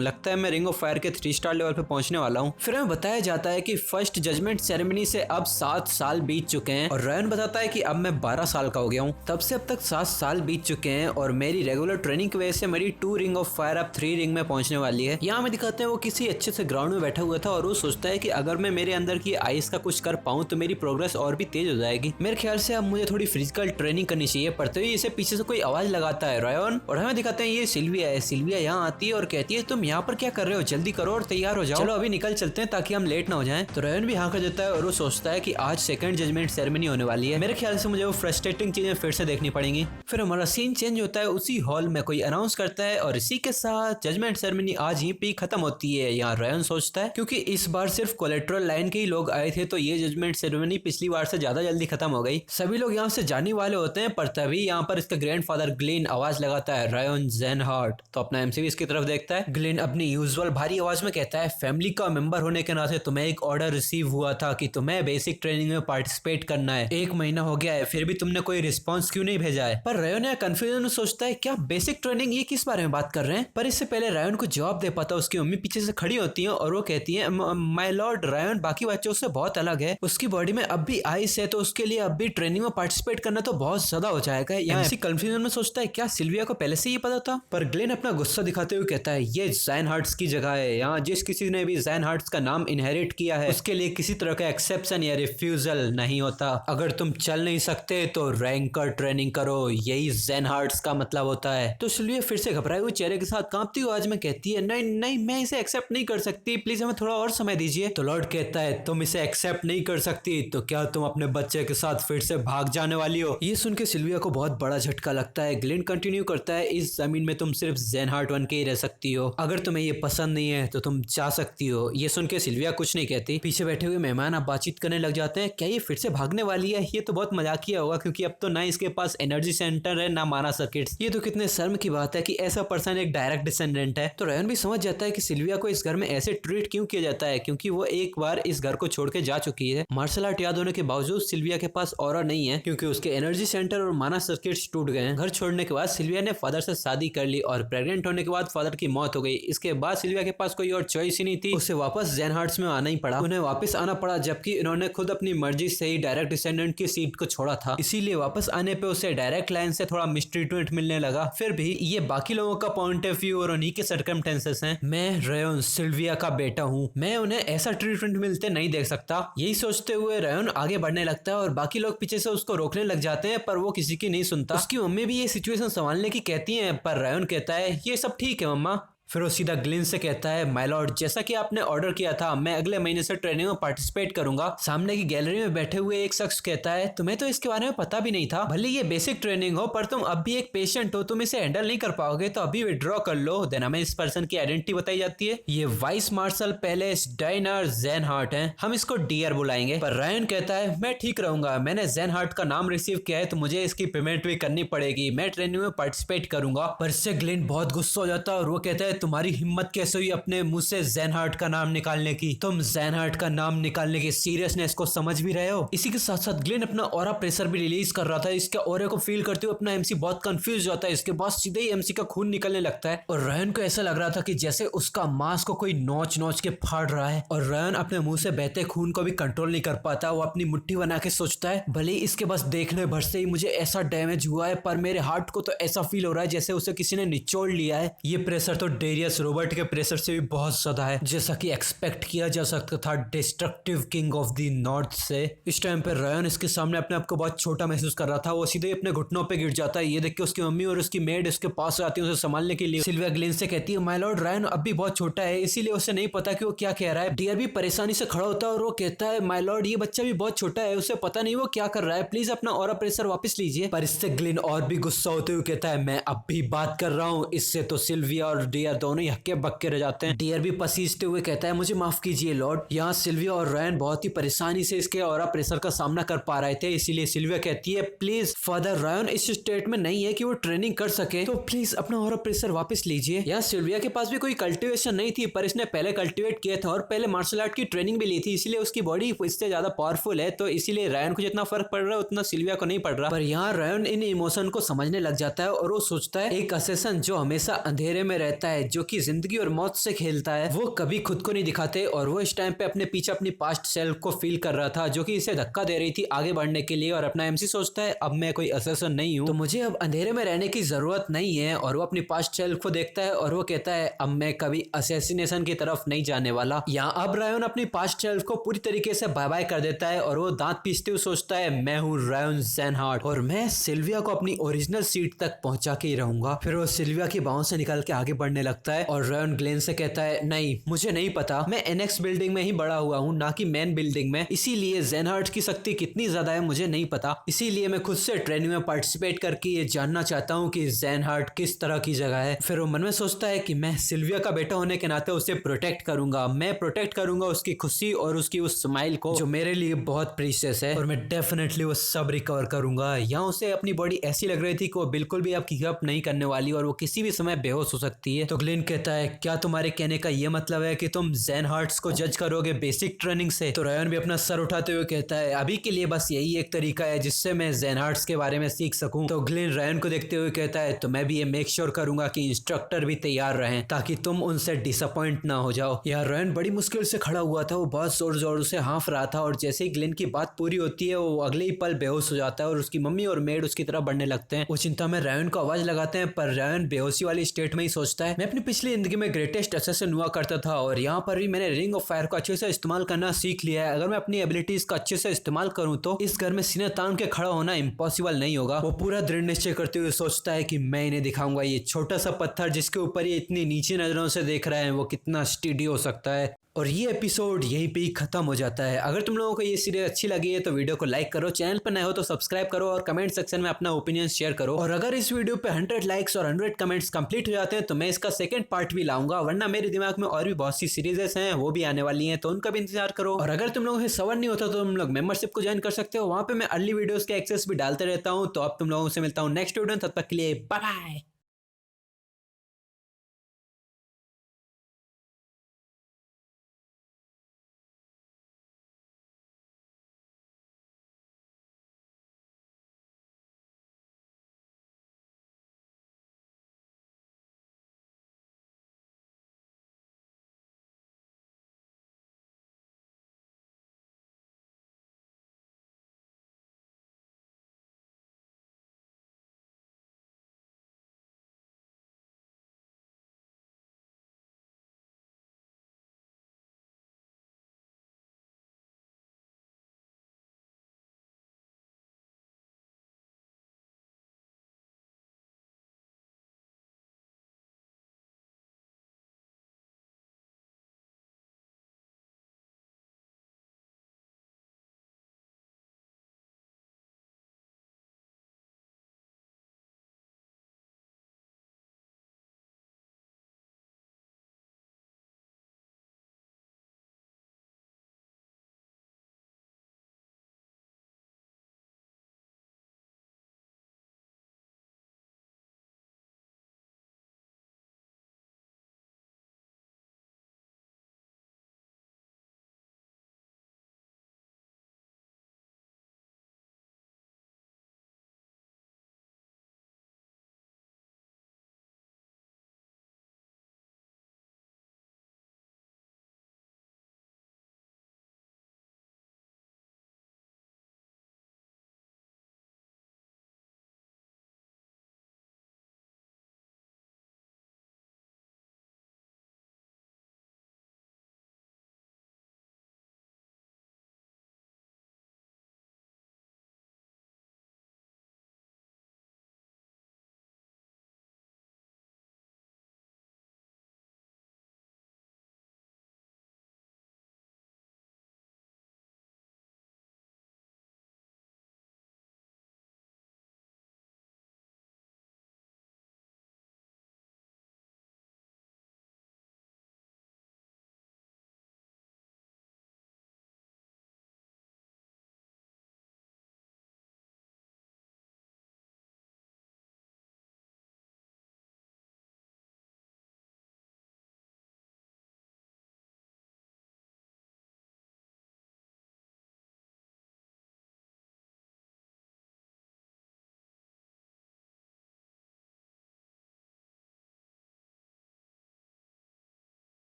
लगता है मैं रिंग ऑफ फायर के 3 स्टार लेवल पे पहुंचने वाला हूँ। फिर हमें बताया जाता है कि फर्स्ट जजमेंट सेरेमनी से अब 7 साल बीत चुके हैं और रायन बताता है कि अब मैं 12 साल का हो गया हूँ। तब से अब तक 7 साल बीत चुके हैं और मेरी रेगुलर ट्रेनिंग की वजह से मेरी 2 रिंग ऑफ फायर अब 3 रिंग में पहुंचने वाली है। यहाँ हमें दिखाते हैं वो किसी अच्छे से ग्राउंड में बैठा हुआ था और वो सोचता है कि अगर मैं मेरे अंदर की आइस का कुछ कर पाऊँ तो मेरी प्रोग्रेस और भी तेज हो जाएगी। मेरे ख्याल से अब मुझे थोड़ी फिजिकल ट्रेनिंग करनी चाहिए। पढ़ते हुए इसे पीछे से कोई आवाज लगाता है रायन और हमें दिखाते हैं ये सिल्विया है। सिल्विया यहाँ आती है और कहती है तुम यहाँ पर क्या कर रहे हो, जल्दी करो और तैयार हो जाओ, चलो अभी निकल चलते हैं ताकि हम लेट ना हो जाएं। तो रायन भी हाँ कर देता है और वो सोचता है कि आज सेकंड जजमेंट सेरेमनी होने वाली है। मेरे ख्याल से मुझे वो फ्रस्ट्रेटिंग चीजें फिर से देखनी पड़ेंगी। फिर हमारा सीन चेंज होता है, उसी हॉल में कोई अनाउंस करता है और इसी के साथ जजमेंट सेरेमनी आज ही पे खत्म होती है। यहाँ रायन सोचता है क्योंकि इस बार सिर्फ कोलेट्रल लाइन के ही लोग आए थे तो ये जजमेंट सेरेमनी पिछली बार से ज्यादा जल्दी खत्म हो गई। सभी लोग यहाँ से जाने वाले होते हैं पर तभी यहाँ पर इसका ग्रैंडफादर ग्लेन आवाज लगाता है रायन ज़ेनहार्ट। तो अपना एमसी इसकी तरफ देखता है। ग्लेन अपनी यूजुअल भारी आवाज में कहता है फैमिली का मेंबर होने के नाते तुम्हें एक ऑर्डर रिसीव हुआ था कि तुम्हें बेसिक ट्रेनिंग में पार्टिसिपेट करना है। 1 महीना हो गया है फिर भी तुमने कोई रिस्पॉन्स क्यों नहीं भेजा है। पर रायन कंफ्यूजन में सोचता है क्या बेसिक ट्रेनिंग, ये किस बारे में बात कर रहे हैं। पर इससे पहले रायन को जवाब दे पाता उसकी मम्मी पीछे से खड़ी होती है और वो कहती है माय लॉर्ड रायन बाकी बच्चों से बहुत अलग है, उसकी बॉडी में अब भी आइस है तो उसके लिए अब भी ट्रेनिंग में पार्टिसिपेट करना तो बहुत ज्यादा हो जाएगा। यहाँ कंफ्यूजन में सोचता है क्या सिल्विया को पहले से ही पता था। पर ग्लेन अपना गुस्सा दिखाते हुए कहता है ये ज़ेनहार्ट्स की जगह है, यहाँ जिस किसी ने भी ज़ेनहार्ट्स का नाम इनहेरिट किया है उसके लिए किसी तरह का एक्सेप्शन या रिफ्यूजल नहीं होता। अगर तुम चल नहीं सकते तो रैंकर ट्रेनिंग करो, यही ज़ेनहार्ट्स का मतलब होता है। तो सिल्विया फिर से घबराए हुए चेहरे के साथ कांपती हुई आवाज में कहती है नहीं नहीं मैं इसे एक्सेप्ट नहीं कर सकती, प्लीज हमें थोड़ा और समय दीजिए। तो लॉर्ड कहता है तुम इसे एक्सेप्ट नहीं कर सकती तो क्या तुम अपने बच्चे के साथ फिर से भाग जाने वाली हो। ये सुन के सिल्विया को बहुत बड़ा झटका लगता है। ग्लेन कंटिन्यू करता है इस जमीन में तुम सिर्फ ज़ेनहार्ट बन के ही रह सकती हो, अगर तुम्हें ये पसंद नहीं है तो तुम जा सकती हो। ये सुन के सिल्विया कुछ नहीं कहती। पीछे बैठे हुए मेहमान अब बातचीत करने लग जाते हैं क्या ये फिर से भागने वाली है। ये तो बहुत मजाकिया होगा क्योंकि अब तो ना इसके पास एनर्जी सेंटर है ना माना सर्किट्स। ये तो कितने शर्म की बात है कि ऐसा पर्सन एक डायरेक्ट डिसेंडेंट है। तो रायन भी समझ जाता है कि सिल्विया को इस घर में ऐसे ट्रीट क्यों किया जाता है क्योंकि वो एक बार इस घर को छोड़ के जा चुकी है। मार्शल आर्ट याद होने के बावजूद सिल्विया के पास ऑरा नहीं है क्योंकि उसके एनर्जी सेंटर और माना सर्किट्स टूट गए हैं। घर छोड़ने के बाद सिल्विया ने फादर से शादी कर ली और प्रेग्नेंट होने के बाद फादर की मौत हो गई। इसके बाद सिल्विया के पास कोई और चॉइस ही नहीं थी, उसे वापस ज़ेनहार्ट्स में आना ही पड़ा। उन्हें वापस आना पड़ा जबकि इन्होंने खुद अपनी मर्जी से ही डायरेक्ट डिसेंडेंट की सीट को छोड़ा था। इसीलिए वापस आने पे उसे डायरेक्ट लाइन से थोड़ा मिसट्रीटमेंट मिलने लगा। फिर भी ये बाकी लोगों का पॉइंट ऑफ व्यू और उन्हीं के सर्कमस्टेंसेस हैं। मैं रायन सिल्विया का बेटा हूँ, मैं उन्हें ऐसा ट्रीटमेंट मिलते नहीं देख सकता। यही सोचते हुए रायन आगे बढ़ने लगता है और बाकी लोग पीछे से उसको रोकने लग जाते हैं पर वो किसी की नहीं सुनता। उसकी मम्मी भी ये सिचुएशन संभालने की कहती है पर रायन कहता है ये सब ठीक है मम्मा, फिर वो सीधा ग्लिन से कहता है, माय लॉर्ड, जैसा कि आपने ऑर्डर किया था, मैं अगले महीने से ट्रेनिंग में पार्टिसिपेट करूंगा। सामने की गैलरी में बैठे हुए एक शख्स कहता है, तुम्हें तो इसके बारे में पता भी नहीं था, भले ये बेसिक ट्रेनिंग हो, पर तुम अब भी एक पेशेंट हो, तुम इसे हैंडल नहीं कर पाओगे, तो अभी विड्रॉ कर लो। देन हमें इस पर्सन की आइडेंटिटी बताई जाती है। ये वाइस मार्शल पैलेस डायनर ज़ेनहार्ट है, हम इसको डियर बुलाएंगे। पर रायन कहता है, मैं ठीक रहूंगा, मैंने ज़ेनहार्ट का नाम रिसीव किया है, तो मुझे इसकी पेमेंट भी करनी पड़ेगी, मैं ट्रेनिंग में पार्टिसिपेट करूंगा। पर इससे ग्लिन बहुत गुस्सा हो जाता है और वो कहता है, तुम्हारी हिम्मत कैसे हुई अपने मुंह से ज़ेनहार्ट का नाम निकालने की? तुम ज़ेनहार्ट का नाम निकालने की सीरियसनेस को समझ भी रहे हो? इसी के साथ साथ ग्लिन अपना ऑरा प्रेशर भी रिलीज कर रहा था। इसके ऑरे को फील करते हुए अपना एमसी बहुत कंफ्यूज होता है। इसके बाद सीधे ही एमसी का खून निकलने लगता है और रायन को ऐसा लग रहा था कि जैसे उसका मांस को कोई नोच नोच के फाड़ रहा है। और रायन अपने मुंह से बहते खून को भी कंट्रोल नहीं कर पाता। वो अपनी मुट्ठी बना के सोचता है, भले ही इसके बस देखने भर से ही मुझे ऐसा डैमेज हुआ है, पर मेरे हार्ट को तो ऐसा फील हो रहा है जैसे उसे किसी ने निचोड़ लिया है। ये प्रेशर तो डेरियस रॉबर्ट के प्रेशर से भी बहुत ज्यादा है, जैसा कि एक्सपेक्ट किया जा सकता था destructive king of the north से। इस टाइम पे रायन इसके सामने अपने आप को बहुत छोटा महसूस कर रहा था। वो सीधे अपने घुटनों पे गिर जाता है। ये देख के उसकी मम्मी और उसकी मेड इसके पास आती है उसे संभालने के लिए। सिल्विया ग्लिन से कहती है, माय लॉर्ड, रायन अब भी बहुत छोटा है, इसीलिए उसे नहीं पता कि वो क्या कह रहा है। डियर भी परेशानी से खड़ा होता है और वो कहता है, माय लॉर्ड, ये बच्चा भी बहुत छोटा है, उसे पता नहीं वो क्या कर रहा है, प्लीज अपना ऑरा प्रेशर वापस लीजिए। पर इससे ग्लिन और भी गुस्सा होते हुए कहता है, मैं अब भी बात कर रहा हूँ। इससे तो सिल्विया और डियर दोनों ही हक्के बक्के रह जाते हैं। डियर भी पसीजते हुए कहता है, मुझे माफ कीजिए लॉर्ड। यहाँ सिल्विया और रायन बहुत ही परेशानी से इसके ऑरा प्रेशर का सामना कर पा रहे थे, इसीलिए सिल्विया कहती है, प्लीज फादर, रायन इस स्टेट में नहीं है कि वो ट्रेनिंग कर सके, तो प्लीज अपना ऑरा प्रेशर वापस लीजिए। यहाँ सिल्विया के पास भी कोई कल्टिवेशन नहीं थी, पर इसने पहले कल्टिवेट किया था और पहले मार्शल आर्ट की ट्रेनिंग भी ली थी, इसलिए उसकी बॉडी इससे ज्यादा पावरफुल है। तो इसीलिए रायन को जितना फर्क पड़ रहा है उतना सिल्विया को नहीं पड़ रहा। पर यहाँ रायन इन इमोशन को समझने लग जाता है और वो सोचता है, एक असेसन जो हमेशा अंधेरे में रहता है, जो कि जिंदगी और मौत से खेलता है, वो कभी खुद को नहीं दिखाते। और वो इस टाइम पे अपने पीछे अपनी पास्ट सेल्फ को फील कर रहा था, जो कि इसे धक्का दे रही थी आगे बढ़ने के लिए। और अपना एमसी सोचता है, अब मैं कोई असेसन नहीं हूँ, तो मुझे अब अंधेरे में रहने की जरूरत नहीं है। और वो अपनी पास्ट सेल्फ को देखता है और वो कहता है, अब मैं कभी असैसिनेशन की तरफ नहीं जाने वाला। यहाँ अब रायन अपनी पास्ट सेल्फ को पूरी तरीके से बाय बाय कर देता है और वो दांत पीसते हुए सोचता है, मैं हूँ रायन ज़ेनहार्ट और मैं सिल्विया को अपनी ओरिजिनल सीट तक पहुंचा के ही रहूंगा। फिर वो सिल्विया की बाहों से निकल के आगे बढ़ने लगता है और रायन ग्लेन से कहता है, नहीं, मुझे नहीं पता, मैं एनेक्स बिल्डिंग में ही बड़ा हुआ हूँ, ना कि मेन बिल्डिंग में, इसीलिए ज़ेनहार्ट की शक्ति कितनी ज्यादा है मुझे नहीं पता, इसीलिए मैं खुद से ट्रेनिंग में पार्टिसिपेट करके ये जानना चाहता हूँ कि ज़ेनहार्ट किस तरह की जगह है। फिर वो मन में सोचता है कि मैं सिल्विया का बेटा होने के नाते उसे प्रोटेक्ट करूंगा, मैं प्रोटेक्ट करूंगा उसकी खुशी और उसकी उस स्माइल को, जो मेरे लिए बहुत प्रीशियस है, और मैं डेफिनेटली वो सब रिकवर करूंगा। यहाँ उसे अपनी बॉडी ऐसी लग रही थी कि वो बिल्कुल भी अब गिव अप नहीं करने वाली और वो किसी भी समय बेहोश हो सकती है। तो ग्लेन कहता है, क्या तुम्हारे कहने का ये मतलब है कि तुम ज़ेनहार्ट्स को जज करोगे बेसिक ट्रेनिंग से? तो रायन भी अपना सर उठाते हुए कहता है, अभी के लिए बस यही एक तरीका है जिससे मैं ज़ेनहार्ट्स के बारे में सीख सकूं। तो ग्लेन रायन को देखते हुए कहता है, तो मैं भी ये मेक श्योर करूंगा कि इंस्ट्रक्टर भी तैयार रहें ताकि तुम उनसे डिसअपॉइंट ना हो जाओ। यार रायन बड़ी मुश्किल से खड़ा हुआ था, वो बहुत जोर जोर से हाँफ रहा था और जैसे ही ग्लेन की बात पूरी होती है वो अगले ही पल बेहोश हो जाता है और उसकी मम्मी और मेड उसकी तरफ बढ़ने लगते हैं। वो चिंता में रायन को आवाज लगाते हैं, पर रायन बेहोशी वाली स्टेट में ही सोचता है, मैं अपनी पिछली जिंदगी में ग्रेटेस्ट असैसिन हुआ करता था और यहाँ पर भी मैंने रिंग ऑफ फायर को अच्छे से इस्तेमाल करना सीख लिया है। अगर मैं अपनी एबिलिटीज का अच्छे से इस्तेमाल करूँ तो इस घर में सीना तान के खड़ा होना इम्पॉसिबल नहीं होगा। वो पूरा दृढ़ निश्चय करते हुए सोचता है कि मैं इन्हें दिखाऊंगा, ये छोटा सा पत्थर जिसके ऊपर ये इतनी नीचे नजरों से देख रहे हैं वो कितना स्टेडी हो सकता है। और ये एपिसोड यहीं पे ही खत्म हो जाता है। अगर तुम लोगों को ये सीरीज अच्छी लगी है तो वीडियो को लाइक करो, चैनल पर नए हो तो सब्सक्राइब करो और कमेंट सेक्शन में अपना ओपिनियन शेयर करो। और अगर इस वीडियो पे 100 लाइक्स और 100 कमेंट्स कंप्लीट हो जाते हैं तो मैं इसका सेकंड पार्ट भी लाऊंगा, वरना मेरे दिमाग में और भी बहुत सी सीरीजेस हैं वो भी आने वाली हैं, तो उनका भी इंतजार करो। और अगर तुम लोगों से सबर नहीं होता तो तुम लोग मेंबरशिप को ज्वाइन कर सकते हो, वहाँ पे मैं अर्ली वीडियोस के एक्सेस भी डालते रहता हूँ। तो अब तुम लोगों से मिलता हूँ नेक्स्ट वीडियो, तब तक के लिए बाय बाय।